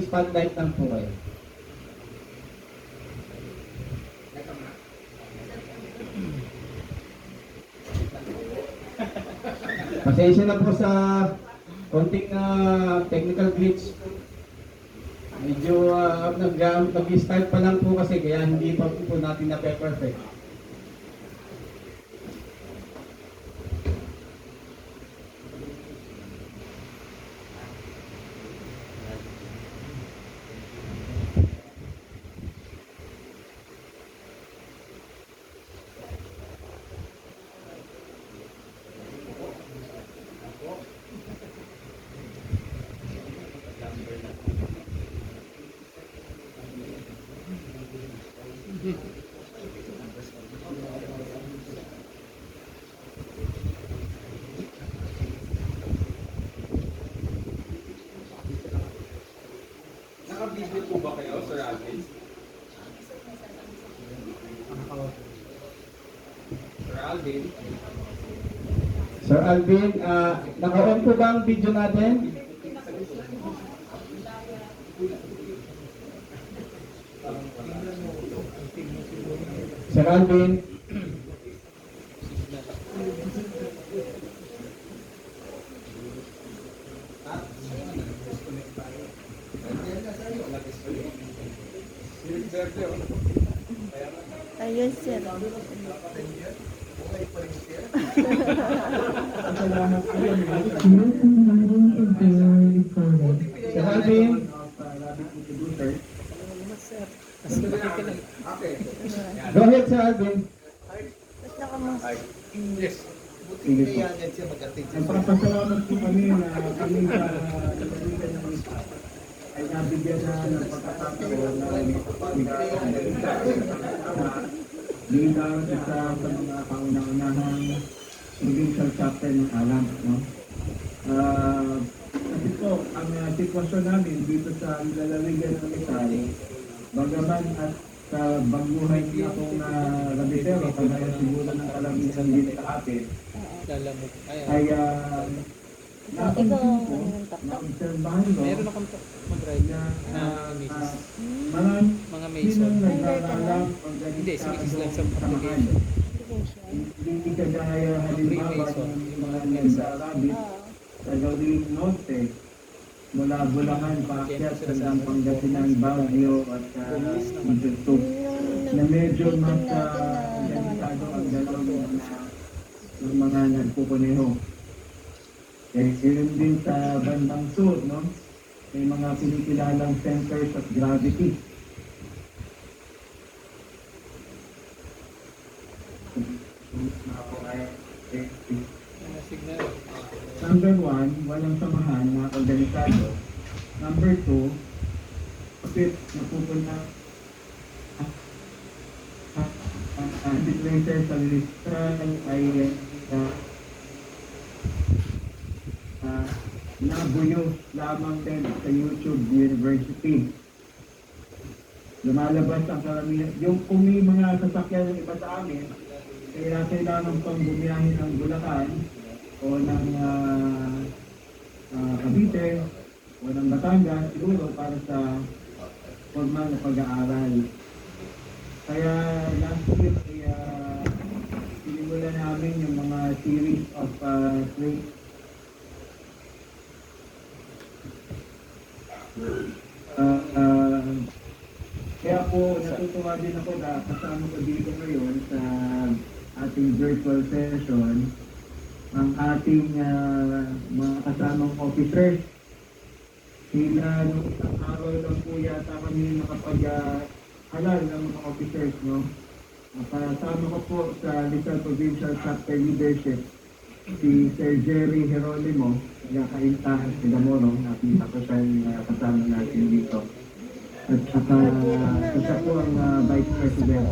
spotlight lang po kayo. Pasensya na po sa konting technical glitch. Medyo nag-start pa lang po kasi kaya hindi pa po natin na-perfect. Naka-video po ba kayo, Sir Alvin? Sir Alvin? Sir Alvin, naka-on po ba ang video natin? Sir Alvin? Ayun, sir. Sir Alvin? Go ahead, Sir Alvin. Ba't nakamas? Nagpapasalamat po kami na kami sa Lalawigan ng Rizal ay nabigyan na ng pagkakataon na bilang isa sa mga kauna-unahang provincial chapter ng alam. No? Kasi po, ang sitwasyon namin dito sa Lalawigan ng Rizal, bagaman at sa baguhan niya akong rabitero, kagaya siguro ng kalamitan din sa atin, ay napansin ko, na-obserbahan ko, Meron akong mag-drive na misis. marami Mga sinong mason. naglalang Hindi, si misis lang sa samahan. application. Hindi kagaya halimbawa ng mga nagsarabit sa gawing norte, mula Bulacan, Paakyat, hanggang Pangasinan, Baguio at Intertub, na medyo mas delikado ang dalawang ng mga nagpupuneho. Eh, yun din sa bandang sur, no? May mga pinikilalang centers of gravity. Mga signal. Number one, walang samahan na organisado. Number two, kapit napupunta ang signature sa listran ay binabuyo lamang din sa YouTube University. Lumalabas ang karamihan. Yung kung may mga sasakyan ng iba sa amin, kaya kailangan pang bumiyahin ng Bulacan o ng Cavite o ng Batangas siguro para sa formal na pag-aaral. Kaya last week, sinimulan namin yung mga series of training. Kaya po natutuwa din ako na kasama ko dito ngayon sa ating virtual session ang ating mga kasamang officers. Sila nung isang araw lang po yata kami nakapag-halal ng mga officers, no? Kasama ko po sa Rizal Provincial Chapter Leadership si Sir Jerry Geronimo, nagkakaintahan sa Damorong, nakita ko siya kasama natin dito. At saka siya po ang Vice President.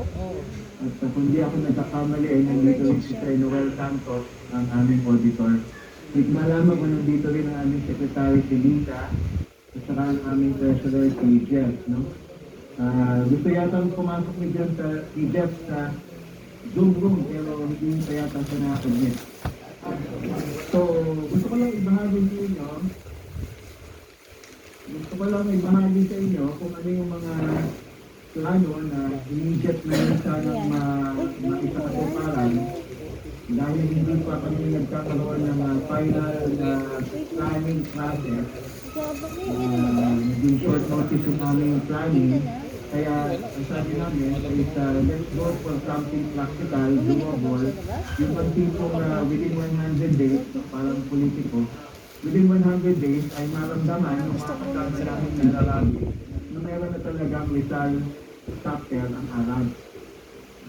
At kung di ako nagkakamali ay nandito rin si Sir Noel Santos, ang aming auditor. At malaman ko nandito rin ang aming Secretary si Lisa at saka ang aming Treasurer si Jeff. No? Gusto yata pumasok ni Jeff sa Zoom room pero hindi pa yata siya nakakagit. So, gusto ko lang ibahagi sa inyo kung ano yung mga plano na immediate na yun sanang maisakatuparan dahil hindi pa kami nagkakaroon ng final planning process. Naging short notice yung aming planning. Kaya ang sabi namin is let's go for something practical, doable. Yung pagtipong within 100 days, parang politiko, within 100 days ay maramdaman ng mga kasama namin nalalabi na meron na talagang Rizal chapter ang Arab.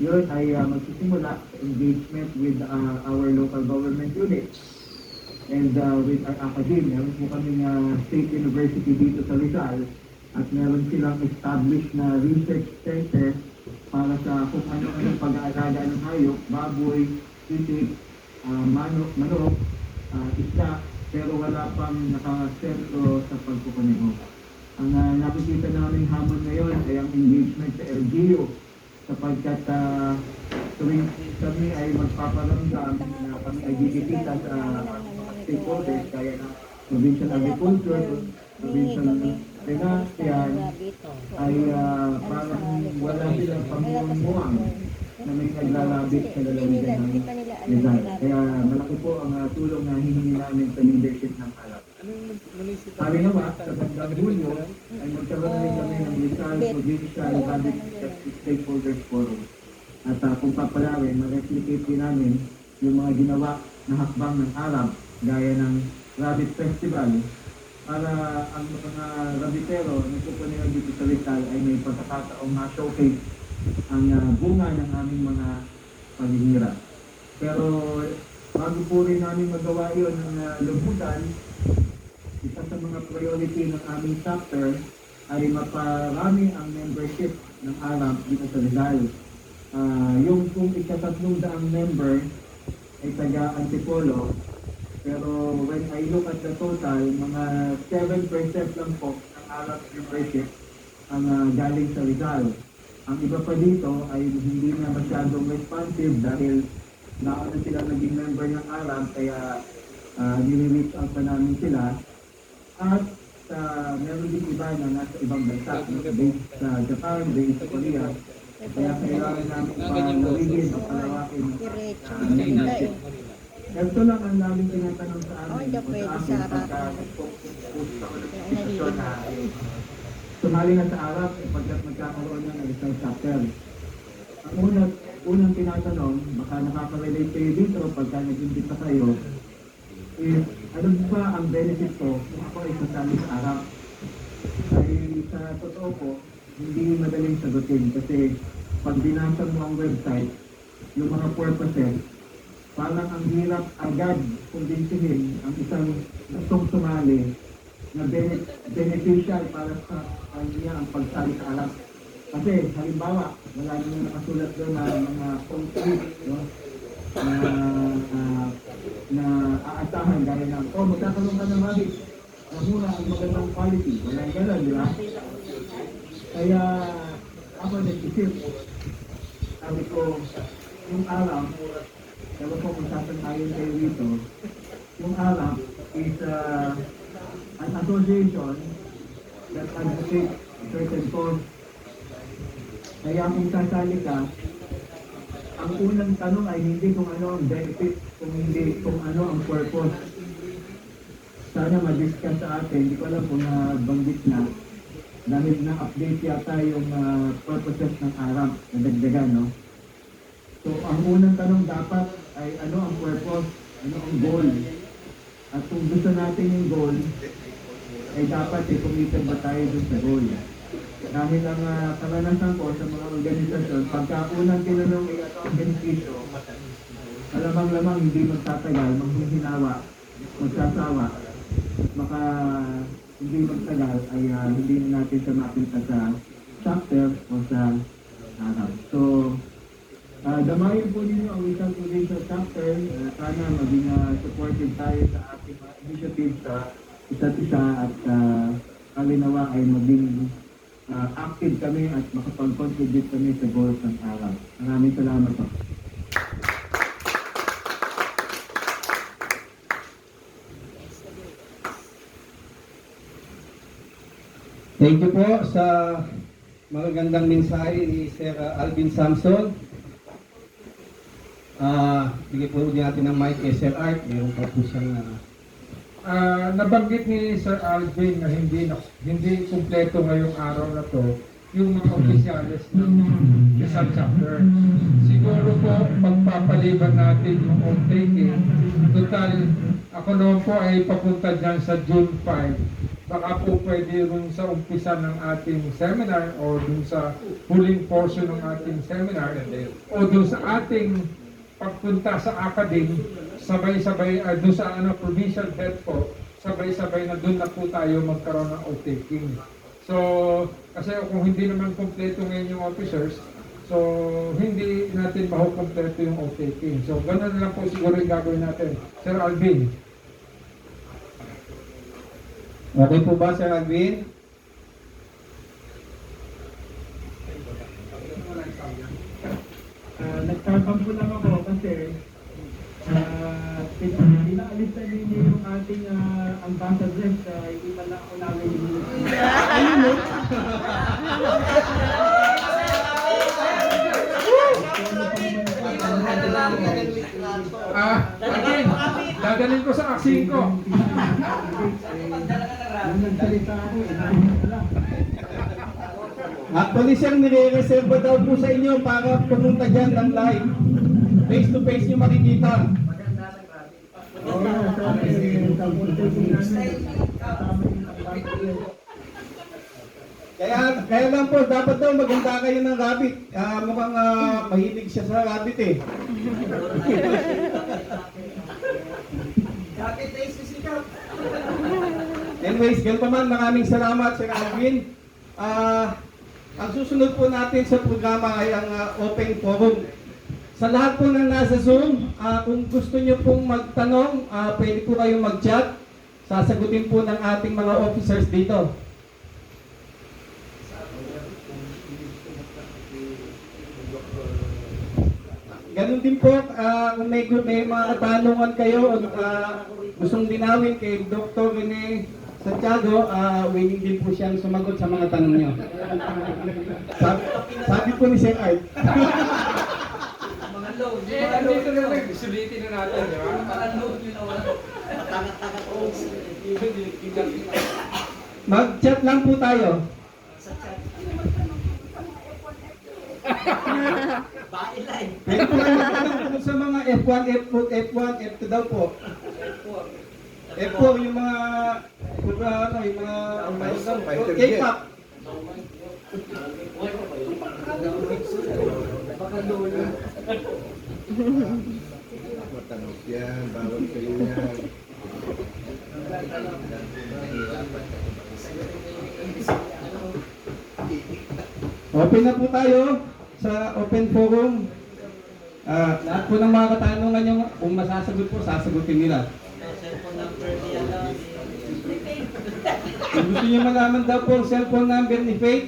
Yun ay magsisimula sa engagement with our local government units and with our academy. Meron po kaming state university dito sa Rizal at meron silang established na research center para sa kung ano-ano pag-aalaga ng hayop, baboy, sitik, manok, isda, pero wala pang nakasentro sa pagkukuneho. Ang nakikita namin hamon ngayon ay ang engagement sa LGU sapagkat tuwing kami ay magpaparamdam na kami ay gigitita sa stakeholders kaya na provincial agriculture, provincial finance yan ay parang wala silang pamumuang na may naglalabit sa lalawigan ng Rizal. Kaya malaki po ang tulong na hihingi namin sa leadership ng Arab. Sabi naman, sa bandang Hulyo ay magkaroon rin kami ng Rizal Provincial Rabbit Stakeholders Forum. At kung papalawin, ma-replicate din namin yung mga ginawa na hakbang ng Arab gaya ng Rabbit Festival para ang mga rabbitero na pupunira dito sa Rizal ay may pagkakataong ma-showcase ang bunga ng aming mga paghihirap. Pero bago po rin namin magawa yun ng lubutan, isa sa mga priority ng aming chapter ay maparami ang membership ng Arab dito sa Rizal. Yung kung ika-300 member ay taga-Antipolo, pero when I look at the total, mga 7% lang po ng Arab membership ang galing sa Rizal. Ang iba pa dito ay hindi na masyadong responsive dahil nauna sila naging member ng Arab kaya nire-reach out pa namin sila. At meron din iba na nasa ibang bansa, based sa Japan, based sa Korea. Kaya kailangan namin paligid o palawakin ang membership. Ito lang ang daming tinatanong sa amin o sa akin pagka nag-post ako ng institusyon na sumali na sa Arab pagkat magkakaroon ng Rizal chapter. Ang unang tinatanong, baka nakaka-relate kayo dito pagka nag-invita kayo, is ano ba ang benefit ko kung ako ay sasali sa Arab? Ay sa totoo po, hindi madaling sagutin kasi pag binasa mo ang website, yung mga purposes, parang ang hirap agad kumbinsihin ang isang gustong sumali na beneficial para sa kanya ang pagsali sa Arab. Kasi halimbawa, wala naman nakasulat doon na mga concrete, no? na aasahan gaya ng, magkakaroon ka ng rabbit. muna ang magandang quality. Walang gano'n, di ba? Kaya ako nag-isip. Sabi ko, yung Arab, sabi ko kung sasantayin kayo dito, yung Arab is an association that advocates certain cause. Kaya kung sasali ka, ang unang tanong ay hindi kung ano ang benefit, kung hindi kung ano ang purpose. Sana ma-discuss sa atin, hindi ko alam kung nabanggit na, dahil na-update yata yung purposes ng Arab na dagdagan, no? So, ang unang tanong dapat ay ano ang purpose, ano ang goal. At kung gusto natin yung goal, ay dapat committed ba tayo dun sa goal. Dahil ang karanasan ko sa mga organisasyon, pagka unang tinanong ay ano ang benepisyo, alamang-lamang hindi magtatagal, maghihinawa, magsasawa, maka hindi magtagal ay hindi natin siya makita sa chapter o sa harap. So, damayin po ninyo ang isang provincial chapter. Sana maging supportive tayo sa ating mga initiatives sa isa't isa at kalinawa ay maging active kami at makapag-contribute kami sa goals ng araw. Maraming salamat po. Thank you po sa magagandang mensahe ni Sir Alvin Samson. Bigay po din natin ng mic kay Sir Art. Mayroon pa po siyang Nabanggit ni Sir Alvin na hindi kumpleto ngayong araw na to yung mga opisyales ng Quezon chapter. Siguro po pagpapaliban natin yung oath taking, total ako naman po ay papunta dyan sa June 5. Baka po pwede rin sa umpisa ng ating seminar o dun sa huling portion ng ating seminar o dun sa ating pagpunta sa academy, sabay-sabay, doon sa provincial head po, sabay-sabay na doon na po tayo magkaroon ng oath taking. So, kasi kung hindi naman kompleto ngayon yung officers, so hindi natin mahukompleto yung oath taking. So, ganoon lang po siguro yung gagawin natin. Sir Alvin. Okay po ba, Sir Alvin? Nagtatampo lang ako kasi pinaalis na ninyo yung ating ambassadress, hindi pa na ako namin Alvin, dadalhin ko sa aksing ko. Nung nagsalita ako, Actually, sir, nire-reserve daw po sa inyo para pumunta dyan ng live. Face to face nyo makikita. Kaya lang po, dapat daw maganda kayo ng rabbit. Mukhang mahilig siya sa rabbit eh. Anyways, ganun pa man, maraming salamat, Sir Alvin. Ang susunod po natin sa programa ay ang open forum. Sa lahat po ng nasa Zoom, kung gusto nyo pong magtanong, pwede po kayong mag-chat. Sasagutin po ng ating mga officers dito. Ganun din po, kung may mga katanungan kayo o gustong linawin kay Dr. Rene Santiago, willing din po siyang sumagot sa mga tanong niyo. Sabi po ni Sir Art. Dito na lang, sulitin na natin, di ba? Mag-chat lang po tayo. Pwede po kayo magtanong sa mga F1, F1, F2 daw po. F4 yung mga K-pop. Matanong yan, bawal kayo yan. Open na po tayo sa open forum. Lahat po ng mga katanungan nyo, kung masasagot po, sasagutin nila. Kung gusto niyo malaman daw po ang cellphone number ni Faith,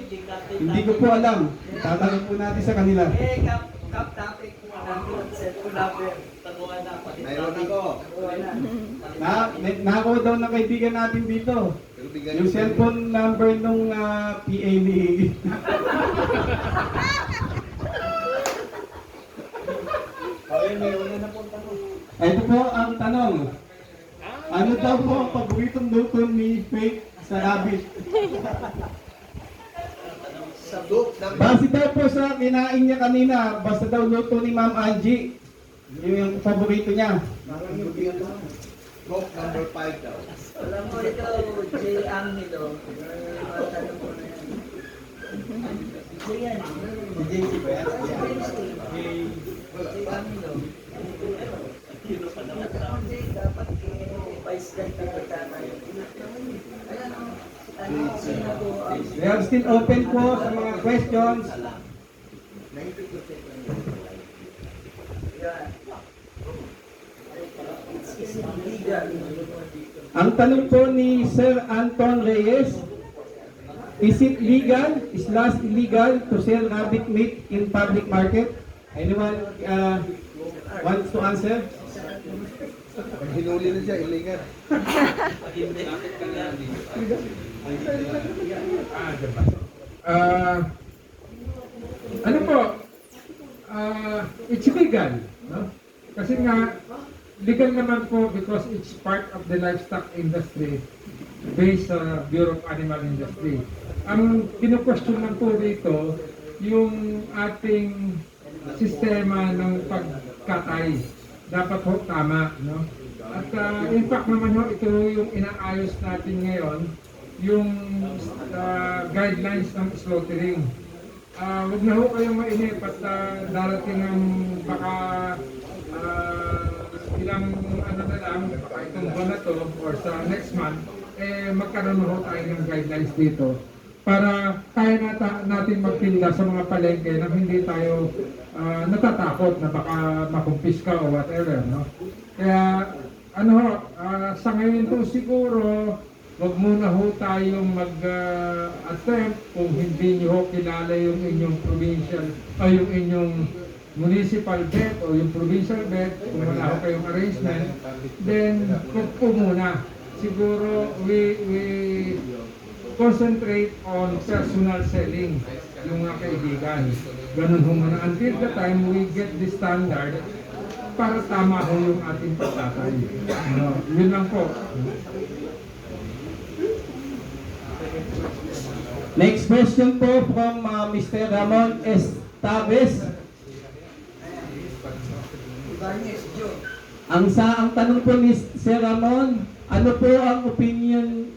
hindi ko po alam. Tatanong po natin sa kanila. topic po ang cellphone number. Taguan na. Mayroon ako. Nakakuha daw ng kaibigan natin dito. Yung cellphone number nung PA ni... Ito po ang tanong. Ano daw po ang paboritong luto ni Faith sa rabbit? Base daw po sa kinain niya kanina, basta daw luto ni Ma'am Angie. Yun yung paborito niya. Coke number 5 daw. Alam mo ito, J. Angelo. Tanong ko na yan. J. yan. JC ba yan? J. Angelo. J. dapat vice ganda ko tayo. Ayan o. Ano, sino po ang... We are still open po sa mga questions. Yan. It's illegal. Ang tanong po ni Sir Anton Reyes, is it legal, illegal to sell rabbit meat in public market? Anyone wants to answer? Pag hinuli na siya, illegal. Ano po? It's legal, no? Kasi nga legal naman po because it's part of the livestock industry based sa Bureau of Animal Industry. Ang kinu-question lang po dito yung ating sistema ng pagkatay. Dapat ho tama, no? At in fact naman ho, ito yung inaayos natin ngayon, yung guidelines ng slaughtering. Huwag na ho kayong mainip at darating ang baka ilang ano na lang, baka itong buwan na to or sa next month, magkaroon ho tayo ng guidelines dito para kaya natin magtinda sa mga palengke na hindi tayo natatakot na baka makumpiska o whatever, no? Kaya ano ho, sa ngayon po siguro wag muna ho tayong mag-attempt kung hindi nyo ho kilala yung inyong provincial o yung inyong municipal vet o yung provincial vet, kung wala ho kayong arrangement, then wag po muna. Siguro we concentrate on personal selling yung mga kaibigan. Ganun ho muna. Until the time we get the standard para tama ho yung ating pagtatay. Yun lang po. Next question po from Mr. Ramon Estaves. Ang tanong po ni Sir Ramon, ano po ang opinion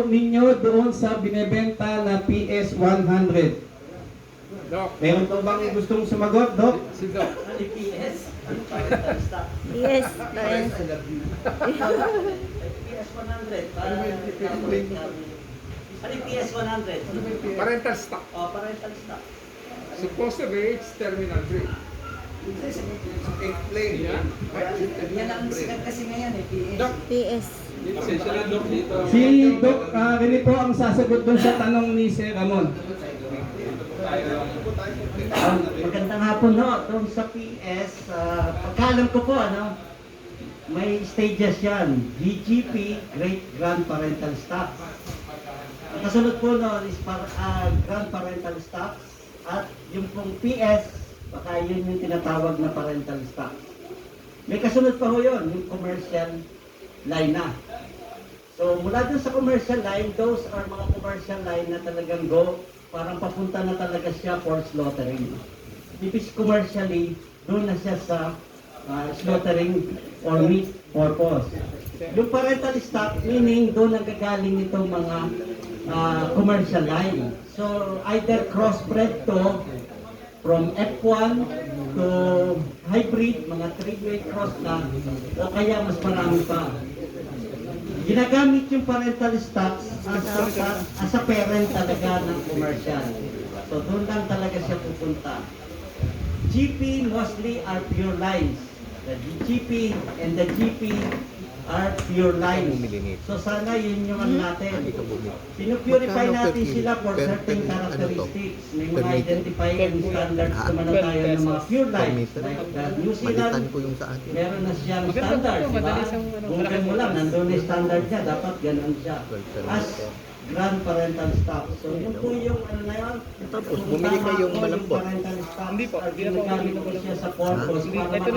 ninyo doon sa binebenta na PS100? Doc. Meron po bang gustong sumagot, Doc? Si Doc. Ano PS? Ano pa? Stop. Yes, PS100. Ano yung PS100? Parental stock. Parental stock. Supposedly it's Terminal 3. Explain. Yeah. Yan ang sikat kasi ngayon PS. Doc. PS. Pasensya na, Doc, dito. Si Doc, rin po ang sasagot doon sa tanong ni Sir Ramon. Magandang hapon no, doon sa PS, pagkalam ko po ano, may stages yan, GGP, Great Grand Parental Stock. Ang kasunod po noon is Grand Parental Stock at yung pong PS, baka yun yung tinatawag na parental stock. May kasunod pa ho yun, yung commercial line na. So mula dun sa commercial line, those are mga commercial line na talagang parang papunta na talaga siya for slaughtering. Ibig commercially, doon na siya sa slaughtering or meat purpose. Yung parental stock, meaning doon nagagaling itong mga commercial line. So either crossbred to from F1 to hybrid, mga 3-way cross na, o kaya mas marami pa. Ginagamit yung parental stocks as a parent talaga ng commercial. So doon lang talaga siya pupunta. GP mostly are pure lines. The GP and the GP are pure lines. So sana yun yung ano natin. Pinupurify natin sila for certain characteristics. May mga identifying standards naman na tayo ng mga pure lines. Like New Zealand, meron na siyang standards, diba? Google mo lang, nandun na yung standard niya, dapat ganun siya. As grandparental stock. So yun po yung ano na yun. Tapos bumili kayong malambot. Hindi po, ginagamit ko siya sa purpose para